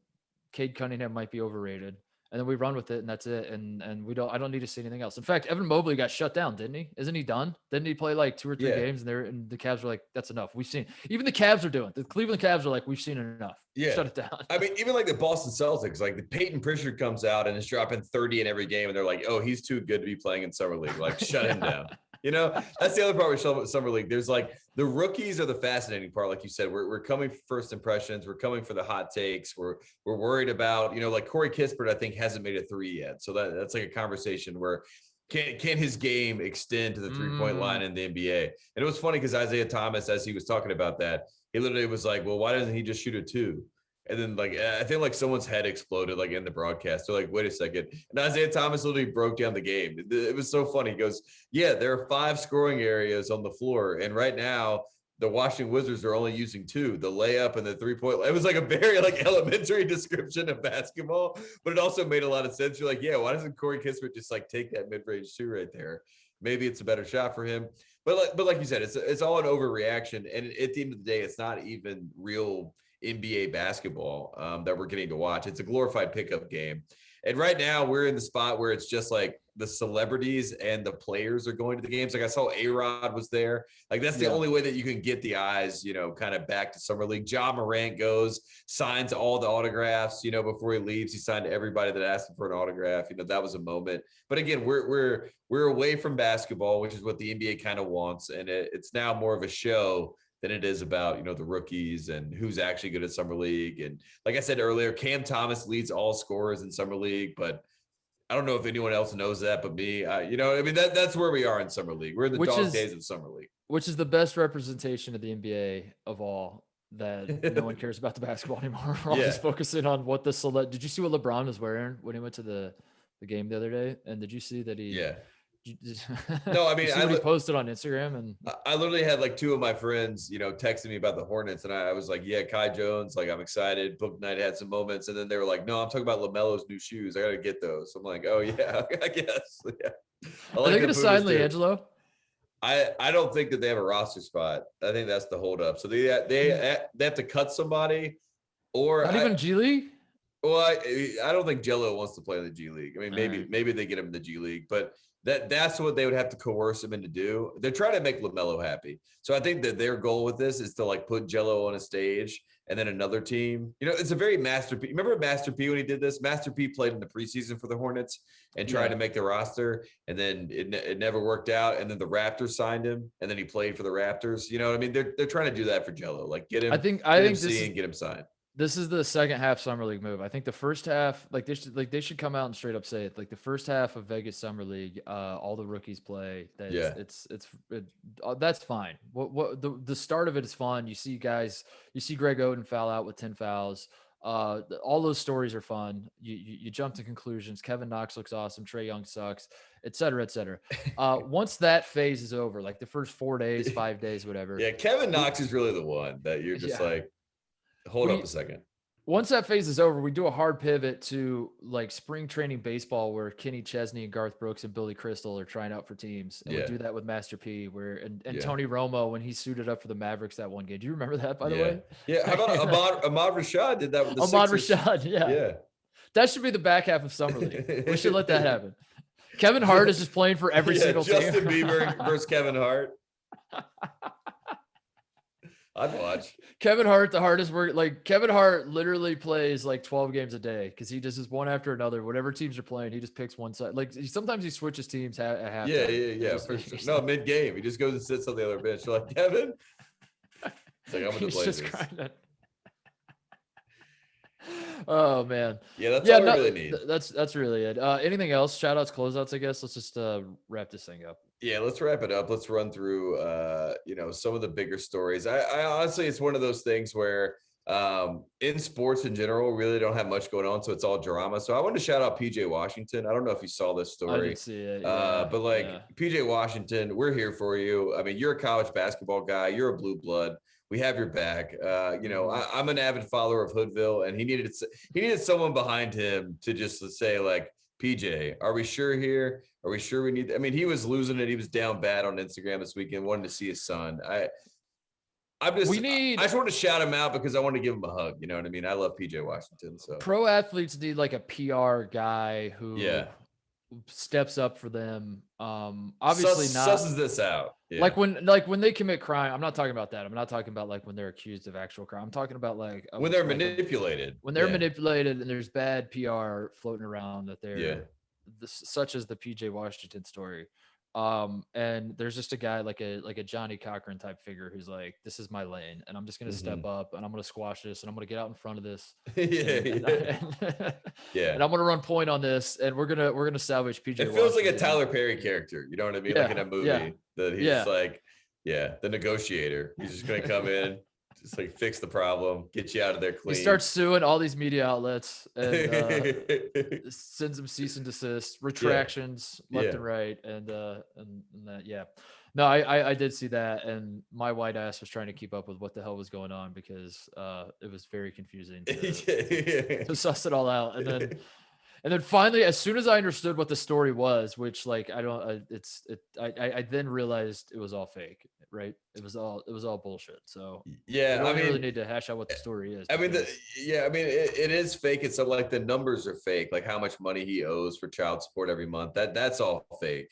Cade Cunningham might be overrated. And then we run with it, and that's it. And I don't need to see anything else. In fact, Evan Mobley got shut down, didn't he? Isn't he done? Didn't he play like 2 or 3 games? And the Cavs were like, that's enough. We've seen. Even the Cavs are doing. The Cleveland Cavs are like, we've seen enough. Yeah. Shut it down. I mean, even like the Boston Celtics, like the Peyton Pritchard comes out and is dropping 30 in every game, and they're like, oh, he's too good to be playing in summer league. Like, shut him down. That's the other part with summer league. There's like the rookies are the fascinating part. Like you said, we're coming for first impressions. We're coming for the hot takes. We're worried about, like Corey Kispert, I think hasn't made a 3 yet. So that's like a conversation where can his game extend to the 3-point line in the NBA? And it was funny because Isaiah Thomas, as he was talking about that, he literally was like, well, why doesn't he just shoot a 2? And then like, I think like someone's head exploded like in the broadcast. They're like, wait a second. And Isaiah Thomas literally broke down the game. It was so funny. He goes, yeah, there are 5 scoring areas on the floor. And right now the Washington Wizards are only using 2, the layup and the 3-point. It was like a very like elementary description of basketball, but it also made a lot of sense. You're like, yeah, why doesn't Corey Kispert just like take that mid-range 2 right there? Maybe it's a better shot for him. But like you said, it's all an overreaction. And at the end of the day, it's not even real NBA basketball that we're getting to watch. It's a glorified pickup game. And right now we're in the spot where it's just like the celebrities and the players are going to the games. Like I saw A-Rod was there. Like that's the only way that you can get the eyes, kind of back to summer league. Ja Morant goes, signs all the autographs, before he leaves. He signed to everybody that asked him for an autograph. That was a moment. But again, we're away from basketball, which is what the NBA kind of wants. And it's now more of a show than it is about, the rookies and who's actually good at summer league. And like I said earlier, Cam Thomas leads all scorers in summer league, but I don't know if anyone else knows that but me. That's where we are in summer league. We're in the dog days of summer league. Which is the best representation of the NBA of all, that no one cares about the basketball anymore. We're all just focusing on what the Did you see what LeBron was wearing when he went to the game the other day? And did you see that he No, I mean, I posted on Instagram, and I literally had like 2 of my friends, texting me about the Hornets, and I was like, yeah, Kai Jones, like I'm excited. Book night had some moments, and then they were like, no, I'm talking about LaMelo's new shoes. I got to get those. I'm like, oh yeah, I guess. Yeah. Are they going to sign LiAngelo? I don't think that they have a roster spot. I think that's the holdup. So they have to cut somebody, or not even G League. Well, I don't think Jello wants to play in the G League. I mean, maybe they get him in the G League, but That's what they would have to coerce him into do. They're trying to make LaMelo happy. So I think that their goal with this is to like put Jello on a stage and then another team. You know, it's a very Master P. Remember Master P when he did this? Master P played in the preseason for the Hornets and tried to make the roster, and then it never worked out. And then the Raptors signed him, and then he played for the Raptors. You know what I mean? They're trying to do that for Jello. Like get him. I think get him signed. This is the second half summer league move. I think the first half, like they should come out and straight up say it. Like the first half of Vegas summer league, all the rookies play. That's fine. The start of it is fun. You see Greg Oden foul out with 10 fouls. All those stories are fun. You jump to conclusions. Kevin Knox looks awesome. Trae Young sucks, et cetera, et cetera. Once that phase is over, like the first 4 days, 5 days, whatever. Yeah, Kevin Knox is really the one that you're just like. Hold up a second. Once that phase is over, we do a hard pivot to like spring training baseball where Kenny Chesney and Garth Brooks and Billy Crystal are trying out for teams. And we do that with Master P and Tony Romo when he suited up for the Mavericks that one game. Do you remember that, by the way? Yeah. How about Ahmad Rashad did that with the Ahmad Sixers? Rashad, yeah. That should be the back half of Summer League. We should let that happen. Kevin Hart is just playing for every single team. Justin Bieber versus Kevin Hart. I'd watch. Kevin Hart, the hardest work. Like Kevin Hart literally plays like 12 games a day because he just is one after another. Whatever teams are playing, he just picks one side. Like sometimes he switches teams at half. Yeah. No, mid game, he just goes and sits on the other bench. You're like, Kevin. It's like I'm with the Blazers. Oh man. Yeah, that's all we really need. That's really it. Anything else? Shout outs, closeouts, I guess. Let's just wrap this thing up. Yeah, let's wrap it up. Let's run through some of the bigger stories. I honestly, it's one of those things where in sports in general, really don't have much going on, so it's all drama. So I want to shout out PJ Washington. I don't know if you saw this story. I didn't see it. PJ Washington, we're here for you. I mean, you're a college basketball guy. You're a blue blood. We have your back. I'm an avid follower of Hoodville, and he needed someone behind him to just say like, PJ, are we sure here? Are we sure we need? I mean, he was losing it. He was down bad on Instagram this weekend. Wanted to see his son. I just want to shout him out because I want to give him a hug. You know what I mean? I love PJ Washington. So pro athletes need like a PR guy who steps up for them. Obviously susses this out. Yeah. Like when they commit crime, I'm not talking about that. I'm not talking about like when they're accused of actual crime. I'm talking about like when they're manipulated. When they're manipulated and there's bad PR floating around that they're such as the PJ Washington story. And there's just a guy like a Johnny Cochran type figure who's like, this is my lane and I'm just going to step up and I'm going to squash this and I'm going to get out in front of this. And I'm going to run point on this and we're going to salvage PJ. It feels like a Tyler Perry character. You know what I mean? Like in a movie that he's like, the negotiator. He's just going to come in, just like fix the problem, get you out of there clean. He starts suing all these media outlets and sends them cease and desist, retractions left and right, and that. No, I did see that, and my white ass was trying to keep up with what the hell was going on because it was very confusing to suss it all out, and then finally, as soon as I understood what the story was, which like I then realized it was all fake. Right. It was all bullshit. So I really need to hash out what the story is. I mean, it is fake. It's like the numbers are fake, like how much money he owes for child support every month. That's all fake.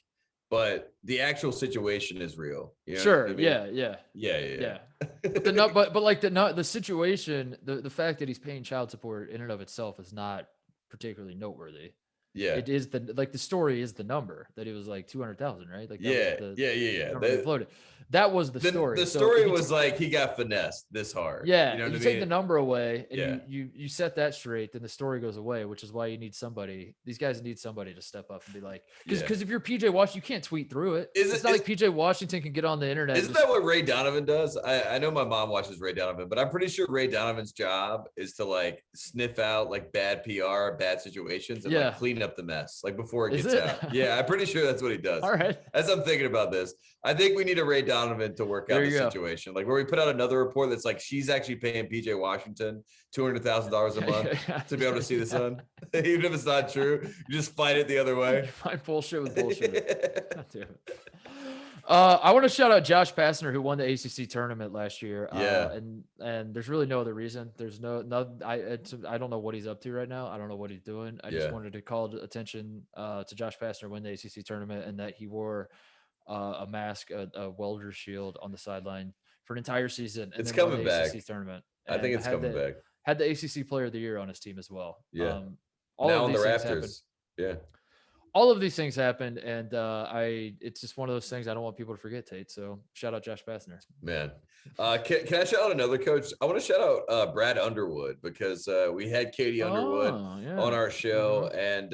But the actual situation is real. You know sure. I mean? Yeah. But the situation, the fact that he's paying child support in and of itself is not particularly noteworthy. Yeah, it is the story is the number that it was like 200,000, right? Like that floated. That was the story. The story was like he got finessed this hard. Yeah, you know what I mean? Take the number away and you set that straight, then the story goes away, which is why you need somebody. These guys need somebody to step up and be like, because if you're PJ Washington, you can't tweet through it. It's not like PJ Washington can get on the internet. Isn't that what Ray Donovan does? I know my mom watches Ray Donovan, but I'm pretty sure Ray Donovan's job is to like sniff out like bad PR, bad situations, and like clean up the mess like before it gets out. Yeah, I'm pretty sure that's what he does. All right. As I'm thinking about this, I think we need a Ray Donovan to work out the situation. Like where we put out another report that's like she's actually paying PJ Washington $200,000 a month to be able to see the sun. Even if it's not true, you just fight it the other way. You find bullshit with bullshit. I want to shout out Josh Pastner, who won the ACC tournament last year. Yeah. And there's really no other reason. There's no I don't know what he's up to right now. I don't know what he's doing. I just wanted to call attention to Josh Pastner win the ACC tournament, and that he wore a mask, a welder's shield on the sideline for an entire season, and It's then won coming the back. ACC tournament. I think it's coming back. Had the ACC Player of the Year on his team as well. Yeah. All now of on these the things Raptors. happened. Yeah. All of these things happened, and it's just one of those things I don't want people to forget, Tate. So shout out Josh Pastner. Man. Can I shout out another coach? I want to shout out Brad Underwood, because we had Katie Underwood on our show. And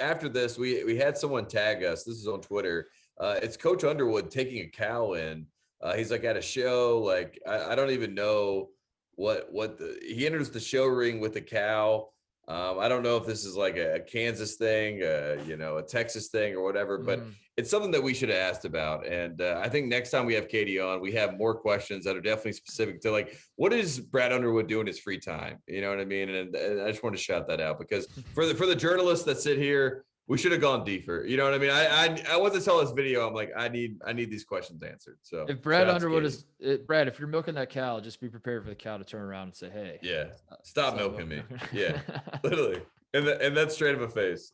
after this, we had someone tag us. This is on Twitter. It's Coach Underwood taking a cow in. He's like at a show. Like, I don't even know he enters the show ring with a cow. I don't know if this is like a Kansas thing, a Texas thing or whatever, but it's something that we should have asked about. And I think next time we have Katie on, we have more questions that are definitely specific to, like, what is Brad Underwood doing in his free time? You know what I mean? And I just want to shout that out, because for the journalists that sit here, we should have gone deeper. You know what I mean? I want to tell this video, I'm like, I need these questions answered. So if Brad Underwood Brad, if you're milking that cow, just be prepared for the cow to turn around and say, hey. Yeah. Stop milking me. Yeah. Literally. And that's straight of a face.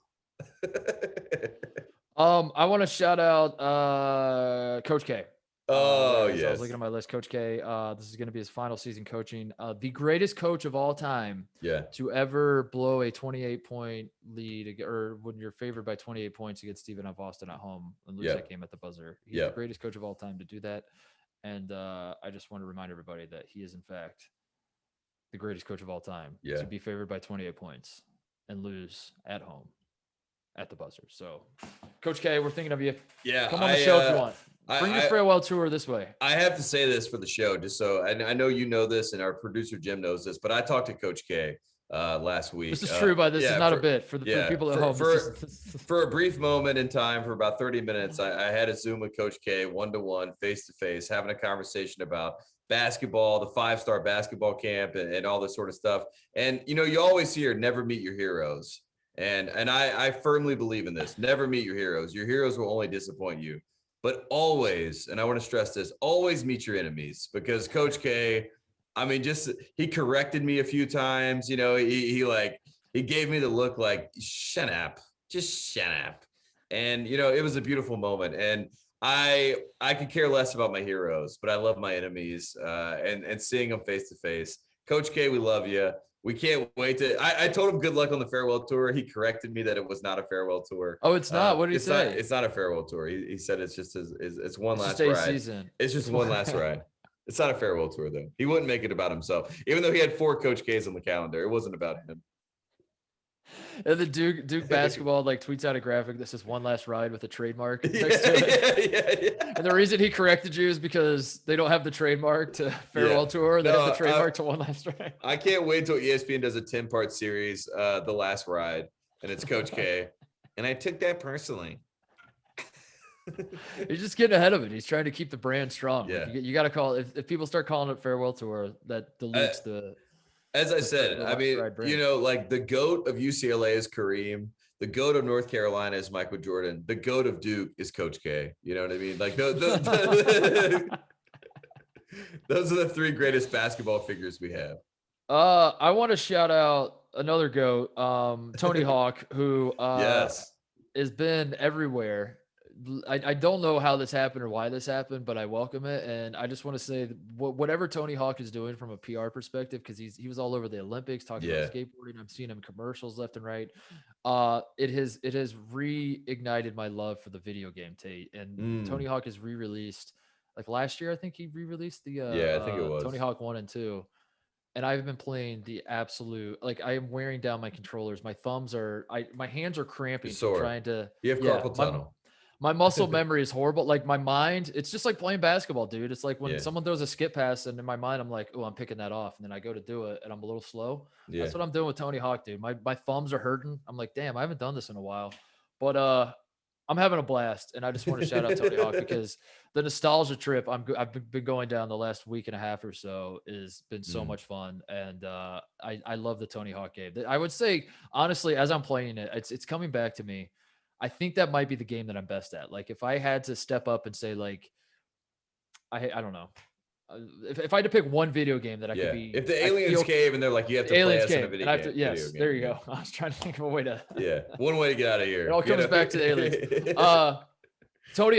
I want to shout out Coach K. Oh, yes. yes. I was looking at my list. Coach K, this is going to be his final season coaching. The greatest coach of all time to ever blow a 28-point lead, or when you're favored by 28 points against Stephen F. Austin at home and lose that game at the buzzer. He's the greatest coach of all time to do that. And I just want to remind everybody that he is, in fact, the greatest coach of all time to be favored by 28 points and lose at home at the buzzer. So, Coach K, we're thinking of you. Yeah. Come on the show if you want. Bring your farewell tour this way. I have to say this for the show, just so, and I know you know this, and our producer Jim knows this, but I talked to Coach K last week. This is true, but this is not a bit for people at home. For a brief moment in time, for about 30 minutes, I had a Zoom with Coach K, 1-to-1, face-to-face, having a conversation about basketball, the 5-star basketball camp, and all this sort of stuff. And, you always hear, never meet your heroes. And I firmly believe in this. Never meet your heroes. Your heroes will only disappoint you. But always, and I want to stress this, always meet your enemies, because Coach K, I mean, he corrected me a few times. He gave me the look like, shut up, just shut up. And, it was a beautiful moment. And I could care less about my heroes, but I love my enemies, and seeing them face to face. Coach K, we love you. We can't wait to. I told him good luck on the farewell tour. He corrected me that it was not a farewell tour. Oh, it's not. What did he say? It's not a farewell tour. He said it's just it's one last ride. Season. It's just one last ride. It's not a farewell tour though. He wouldn't make it about himself, even though he had 4 Coach K's on the calendar. It wasn't about him. And the Duke basketball tweets out a graphic that says "one last ride" with a trademark next to it. Yeah. And the reason he corrected you is because they don't have the trademark to farewell tour. They have the trademark to one last ride. I can't wait till ESPN does a 10-part series, The Last Ride, and it's Coach K. And I took that personally. He's just getting ahead of it. He's trying to keep the brand strong. Yeah. You got to call it. If people start calling it farewell tour, that dilutes the. As I said, I mean, the GOAT of UCLA is Kareem. The GOAT of North Carolina is Michael Jordan. The GOAT of Duke is Coach K. You know what I mean? Those are the 3 greatest basketball figures we have. I want to shout out another GOAT, Tony Hawk, who has been everywhere. I don't know how this happened or why this happened, but I welcome it. And I just want to say that whatever Tony Hawk is doing from a PR perspective, because he was all over the Olympics talking about skateboarding. I'm seeing him in commercials left and right. It has reignited my love for the video game, Tate. And Tony Hawk has re-released, last year, I think he re-released the I think it was Tony Hawk 1 and 2. And I've been playing the absolute, I am wearing down my controllers. My thumbs my hands are cramping. Sore. Trying to. You have carpal tunnel. My muscle memory is horrible. My mind, it's just like playing basketball, dude. It's like when someone throws a skip pass, and in my mind, I'm like, oh, I'm picking that off. And then I go to do it, and I'm a little slow. Yeah. That's what I'm doing with Tony Hawk, dude. My thumbs are hurting. I'm like, damn, I haven't done this in a while. But I'm having a blast. And I just want to shout out Tony Hawk, because the nostalgia trip I've been going down the last week and a half or so has been so much fun. And I love the Tony Hawk game. I would say, honestly, as I'm playing it, it's coming back to me. I think that might be the game that I'm best at. Like if I had to step up and say like, I don't know. If I had to pick one video game that I could be, if the aliens came and they're like, you have to play us in a video game. Yes, there you go. I was trying to think of a way to. One way to get out of here. It all comes back to the aliens. Tony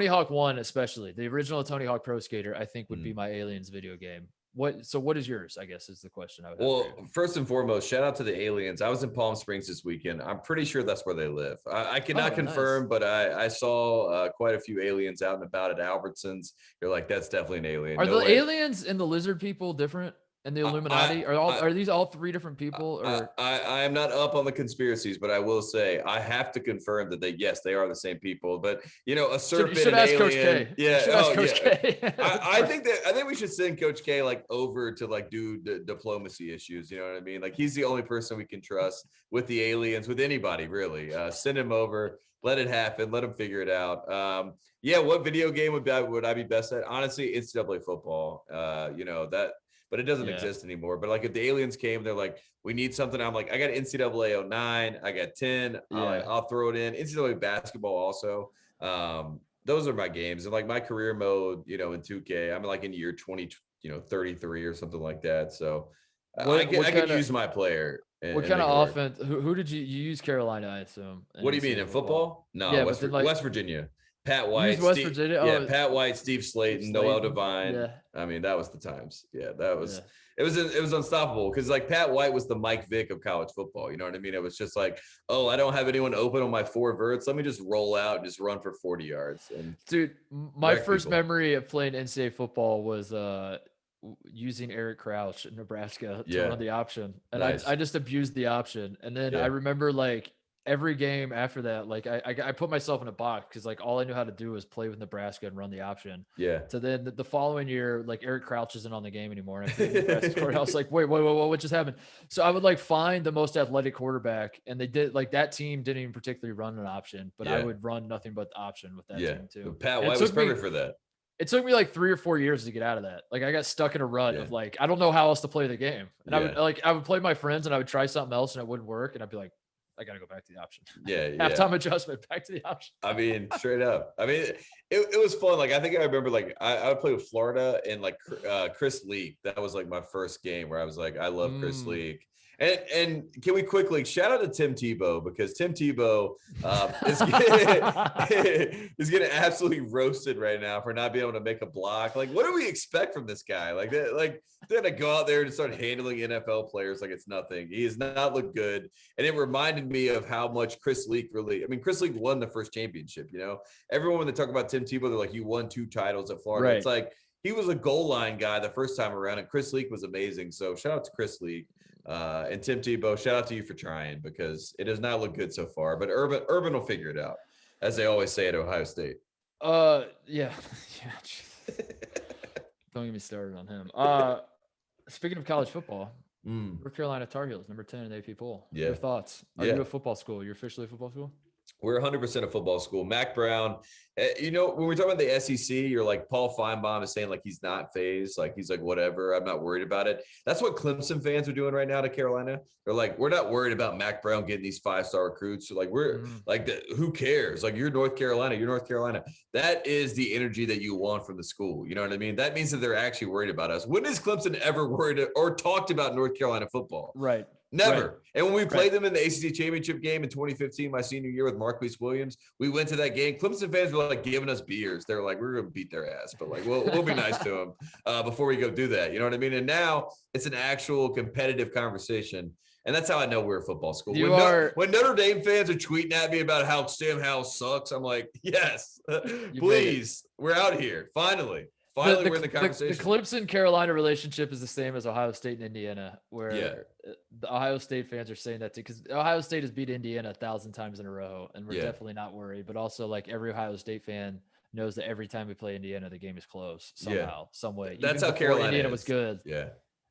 Hawk 1, especially the original Tony Hawk Pro Skater, I think would be my aliens video game. What is yours? I guess is the question I would have. Well, first and foremost, shout out to the aliens. I was in Palm Springs this weekend. I'm pretty sure that's where they live. I cannot confirm, nice. But I saw quite a few aliens out and about at Albertsons. You're like, that's definitely an alien. Are the aliens and the lizard people different? And the Illuminati are these all three different people? Or I am not up on the conspiracies, but I will say I have to confirm that they are the same people. But a serpent, should ask Coach K. K. I think we should send Coach K like over to like do diplomacy issues. You know what I mean? Like he's the only person we can trust with the aliens, with anybody really. Send him over. Let it happen. Let him figure it out. What video game would I be best at? Honestly, NCAA football. But it doesn't exist anymore. But like if the aliens came, they're like, we need something. I'm like, I got NCAA 09, I got 10. I'll throw it in. NCAA basketball also. Those are my games. And like my career mode, in 2K, I'm like in year 20, 33 or something like that. So I can use my player. What kind of offense? Who did you use? Carolina, I assume. What do you mean in football? No, West Virginia. Pat White, Virginia. Pat White, Steve Slayton, Noel Devine. Yeah. I mean, that was the times. Yeah, that was it was unstoppable because like Pat White was the Mike Vick of college football. You know what I mean? It was just like, I don't have anyone open on my 4 verts. Let me just roll out and just run for 40 yards. And dude, my first memory of playing NCAA football was using Eric Crouch in Nebraska to run the option, and nice. I just abused the option. And then I remember like every game after that, like I put myself in a box because like all I knew how to do was play with Nebraska and run the option. Yeah. So then the following year, like Eric Crouch isn't on the game anymore. And I was like, wait, what just happened? So I would like find the most athletic quarterback, and they did like that team didn't even particularly run an option, but I would run nothing but the option with that team too. Pat White was perfect for that. It took me like 3 or 4 years to get out of that. Like I got stuck in a rut of like, I don't know how else to play the game. And I would play my friends and I would try something else and it wouldn't work. And I'd be like, I got to go back to the option. Halftime adjustment, back to the option. I mean, straight up. I mean, it was fun. Like, I think I remember, like, I would play with Florida and, like, Chris Leak. That was, like, my first game where I was like, I love Chris Leak. And can we quickly shout out to Tim Tebow, because Tim Tebow is getting absolutely roasted right now for not being able to make a block. Like, what do we expect from this guy? Like, they're going to go out there and start handling NFL players like it's nothing. He has not looked good. And it reminded me of how much Chris Leak Chris Leak won the first championship, Everyone, when they talk about Tim Tebow, they're like, you won 2 titles at Florida. Right. It's like, he was a goal line guy the first time around, and Chris Leak was amazing. So shout out to Chris Leak. And Tim Tebow, shout out to you for trying, because it does not look good so far. But Urban will figure it out, as they always say at Ohio State. Yeah. Don't get me started on him. Speaking of college football, North Carolina Tar Heels, number 10 in the AP poll. Yeah. Your thoughts? Are you a football school? You're officially a football school? We're 100% a football school. Mac Brown, when we're talking about the SEC, you're like, Paul Finebaum is saying like he's not phased. Like he's like, whatever, I'm not worried about it. That's what Clemson fans are doing right now to Carolina. They're like, we're not worried about Mac Brown getting these 5-star recruits. So like, we're like, who cares? Like, you're North Carolina. That is the energy that you want from the school. You know what I mean? That means that they're actually worried about us. When has Clemson ever worried or talked about North Carolina football? Right. Never. Right. And when we played them in the ACC championship game in 2015, my senior year with Marquise Williams, we went to that game. Clemson fans were like giving us beers. They were like, we're going to beat their ass, but like, we'll be nice to them before we go do that. You know what I mean? And now it's an actual competitive conversation. And that's how I know we're a football school. When Notre Dame fans are tweeting at me about how Sam Howell sucks, I'm like, yes, please. We're out here. Finally, we're in the conversation. The Clemson Carolina relationship is the same as Ohio State and Indiana, where the Ohio State fans are saying that too, because Ohio State has beat Indiana 1,000 times in a row, and we're definitely not worried. But also, like, every Ohio State fan knows that every time we play Indiana, the game is close somehow, some way. That's how Carolina Indiana was good. Yeah.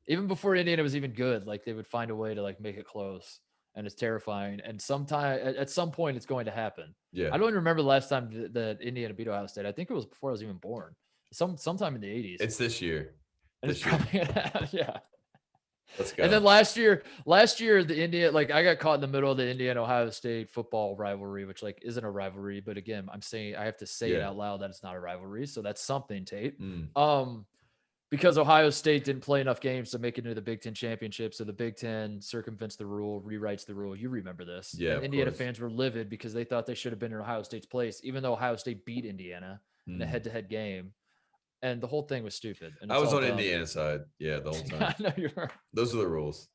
Even before Indiana was even good, like they would find a way to like make it close, and it's terrifying. And at some point, it's going to happen. Yeah. I don't even remember the last time that Indiana beat Ohio State. I think it was before I was even born. Sometime in the 80s. It's this year. And it's probably gonna happen. Yeah. Let's go. And then last year, the Indiana, like I got caught in the middle of the Indiana Ohio State football rivalry, which like isn't a rivalry, but again, I'm saying I have to say it out loud that it's not a rivalry, so that's something, Tate. Because Ohio State didn't play enough games to make it into the Big Ten championship, so the Big Ten circumvents the rule, rewrites the rule. You remember this? Yeah. And Indiana fans were livid because they thought they should have been in Ohio State's place, even though Ohio State beat Indiana in a head-to-head game. And the whole thing was stupid. And I was on Indiana's side. Yeah, the whole time. I know you were. Those are the rules.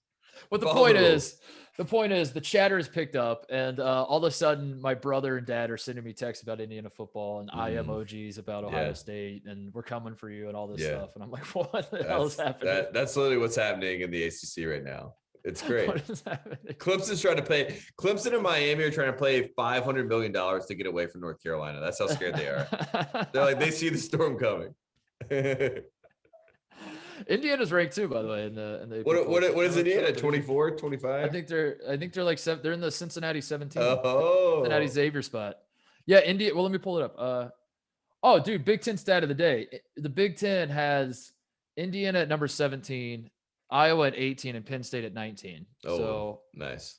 But the point is, the chatter is picked up, and all of a sudden, my brother and dad are sending me texts about Indiana football and I emojis about Ohio State, and we're coming for you and all this stuff. And I'm like, what the hell is happening? That's literally what's happening in the ACC right now. It's great. What is happening? Clemson and Miami are trying to pay $500 million to get away from North Carolina. That's how scared they are. They're like, they see the storm coming. Indiana's ranked too, by the way. In the what is Indiana? 24, 25? I think they're like they're in the Cincinnati 17. Oh, Cincinnati Xavier spot. Yeah, India. Well, let me pull it up. Oh, dude, Big Ten stat of the day. The Big Ten has Indiana at number 17, Iowa at 18, and Penn State at 19. Oh, so nice.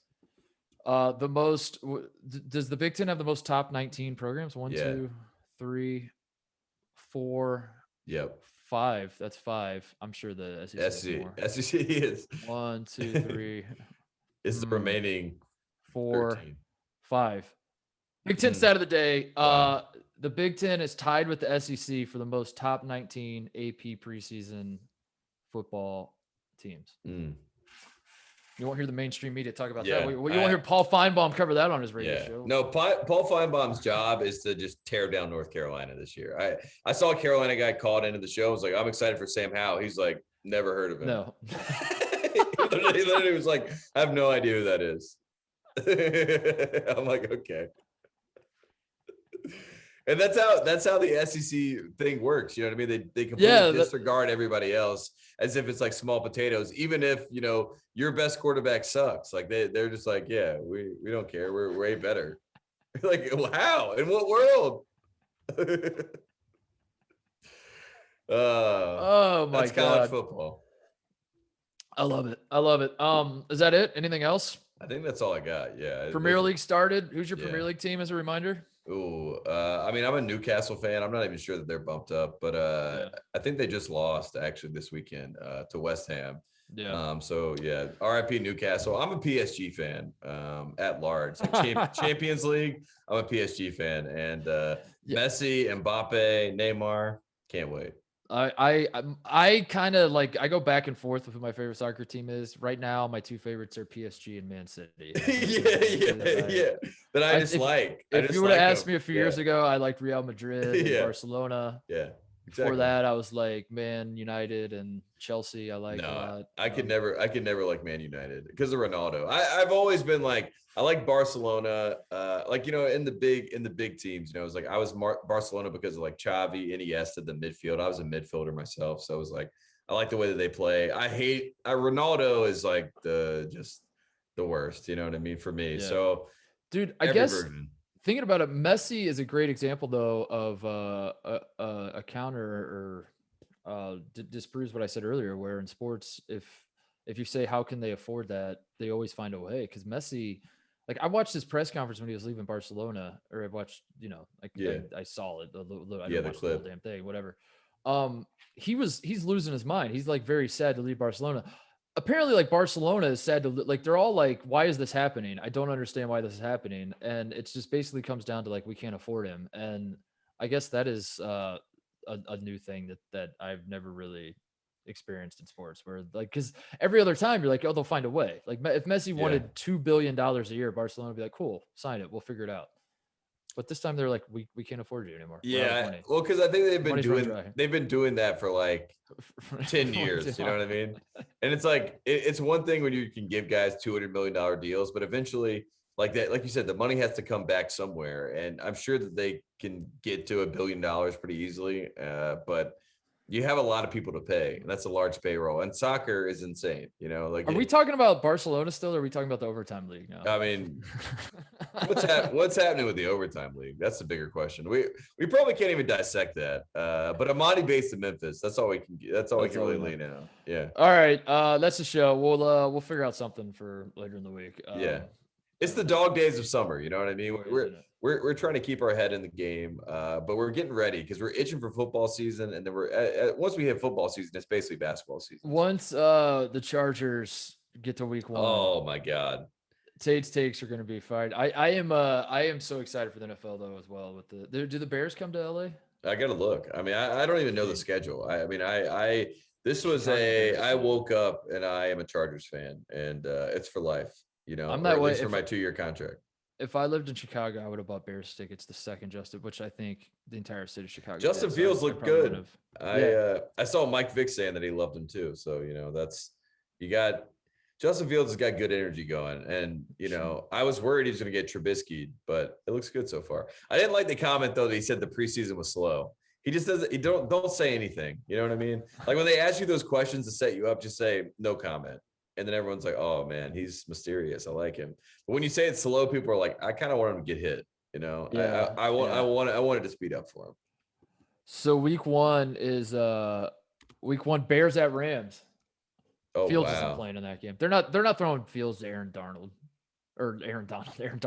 The most does the Big Ten have the most top 19 programs? 1, 2, 3, 4. Yep. 5. That's 5. I'm sure the SEC is 1, 2, 3. It's the remaining 4, 13. 5. Big Ten stat of the day. Wow. The Big Ten is tied with the SEC for the most top 19 AP preseason football teams. You won't hear the mainstream media talk about that. You won't hear Paul Finebaum cover that on his radio show. No, Paul Finebaum's job is to just tear down North Carolina this year. I saw a Carolina guy called into the show. I was like, I'm excited for Sam Howell. He's like, never heard of him. No. he literally was like, I have no idea who that is. I'm like, okay. And that's how the SEC thing works. You know what I mean? They completely disregard everybody else as if it's like small potatoes, even if, you know, your best quarterback sucks. Like they're just like, yeah, we don't care. We're way better. Like, how? In what world? Oh my God. That's college football. I love it. Is that it? Anything else? I think that's all I got. Yeah. Premier League started. Who's your Premier League team as a reminder? Oh, I mean, I'm a Newcastle fan. I'm not even sure that they're bumped up, but I think they just lost actually this weekend to West Ham. Yeah. So yeah, RIP Newcastle. I'm a PSG fan at large. Like Champions League, I'm a PSG fan, and Messi, Mbappe, Neymar, can't wait. I kind of like, I go back and forth with who my favorite soccer team is. Right now, my two favorites are PSG and Man City. That I just like. If you would have asked me a few years ago, I liked Real Madrid and Barcelona. Yeah. Exactly. Before that, I was like Man United and Chelsea. I like a lot. I could never like Man United because of Ronaldo. I've always been like, I like Barcelona. Like, you know, in the big teams, you know, it was like I was Barcelona because of like Xavi, Iniesta, the midfield. I was a midfielder myself, so I was like, I like the way that they play. Ronaldo is like the worst. You know what I mean for me. Yeah. So, dude, I guess. Thinking about it, Messi is a great example, though, of a counter or disproves what I said earlier, where in sports, if you say, how can they afford that, they always find a way. Because Messi, like, I watched his press conference when he was leaving Barcelona, or I watched, you know, I saw it. I didn't watch the whole damn thing, whatever. He's losing his mind. He's like very sad to leave Barcelona. Apparently, like, Barcelona is sad to, like, they're all like, why is this happening? I don't understand why this is happening. And it's just basically comes down to like, we can't afford him. And I guess that is a new thing that I've never really experienced in sports, where like, because every other time you're like, oh, they'll find a way. Like, if Messi wanted $2 billion a year, Barcelona would be like, cool, sign it, we'll figure it out. But this time they're like, we can't afford you anymore. Yeah, well, because I think they've been doing that for like 10 years. You know what I mean? And it's like it's one thing when you can give guys $200 million deals, but eventually, like that, like you said, the money has to come back somewhere. And I'm sure that they can get to $1 billion pretty easily. But you have a lot of people to pay, and that's a large payroll. And soccer is insane. Like are we talking about Barcelona still, or are we talking about the overtime league now? I mean, what's happening with the overtime league? That's the bigger question. We probably can't even dissect that. But Amani based in Memphis. That's all we can. That's all we can really lean on. Yeah. All right. That's the show. We'll figure out something for later in the week. Yeah. It's the dog days of summer. You know what I mean? We're trying to keep our head in the game, but we're getting ready because we're itching for football season, and then once we hit football season, it's basically basketball season. Once the Chargers get to week 1, oh my God, Tate's takes are going to be fired. I am so excited for the NFL though as well. Do the Bears come to LA? I gotta look. I mean, I don't even know the schedule. I woke up and I am a Chargers fan, and it's for life. I'm that way for my 2-year contract. If I lived in Chicago, I would have bought Bears tickets the second Justin, which I think the entire city of Chicago. Justin Fields looked good. I saw Mike Vick saying that he loved him too. So Justin Fields has got good energy going, and I was worried he was going to get Trubisky, but it looks good so far. I didn't like the comment though that he said the preseason was slow. He just doesn't. He don't say anything. You know what I mean? Like when they ask you those questions to set you up, just say no comment. And then everyone's like, "Oh man, he's mysterious. I like him." But when you say it's slow, people are like, "I kind of want him to get hit." I wanted to speed up for him. So week 1 is Bears at Rams. Oh, Fields isn't playing in that game. They're not throwing Fields to Aaron Donald. They're not throwing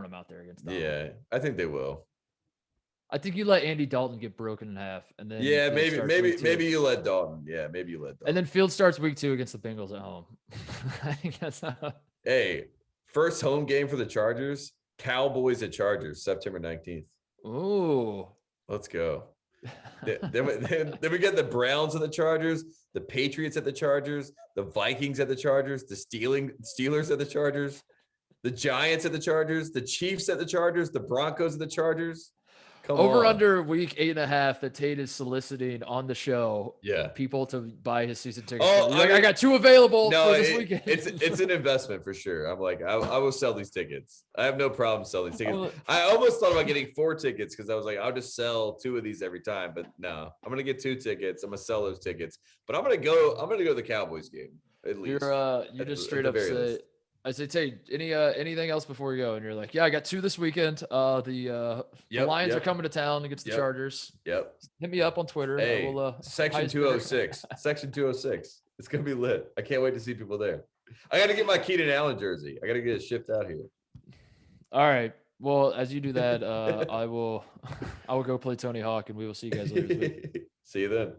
him out there against Donald. Yeah, I think they will. I think you let Andy Dalton get broken in half, and then maybe you let Dalton. Yeah, maybe you let Dalton. And then Fields starts week 2 against the Bengals at home. I think that's not. Hey, first home game for the Chargers. Cowboys at Chargers, September 19th. Ooh, let's go. then we get the Browns at the Chargers, the Patriots at the Chargers, the Vikings at the Chargers, the Steelers at the Chargers, the Giants at the Chargers, the Chiefs at the Chargers, the Broncos at the Chargers. Under week 8.5 that Tate is soliciting on the show. Yeah, people to buy his season tickets. I got 2 available for this weekend. It's an investment for sure. I'm like, I will sell these tickets. I have no problem selling these tickets. I almost thought about getting 4 tickets because I was like, I'll just sell 2 of these every time. But no, I'm gonna get 2 tickets. I'm gonna sell those tickets. But I'm gonna go to the Cowboys game at least. You just straight up say. I say, Tate, anything else before we go? And you're like, yeah, I got 2 this weekend. The Lions are coming to town against the Chargers. Yep. Hit me up on Twitter. Hey, Section 206. Section 206. It's going to be lit. I can't wait to see people there. I got to get my Keenan Allen jersey. I got to get it shipped out here. All right. Well, as you do that, I will go play Tony Hawk, and we will see you guys later this week. See you then.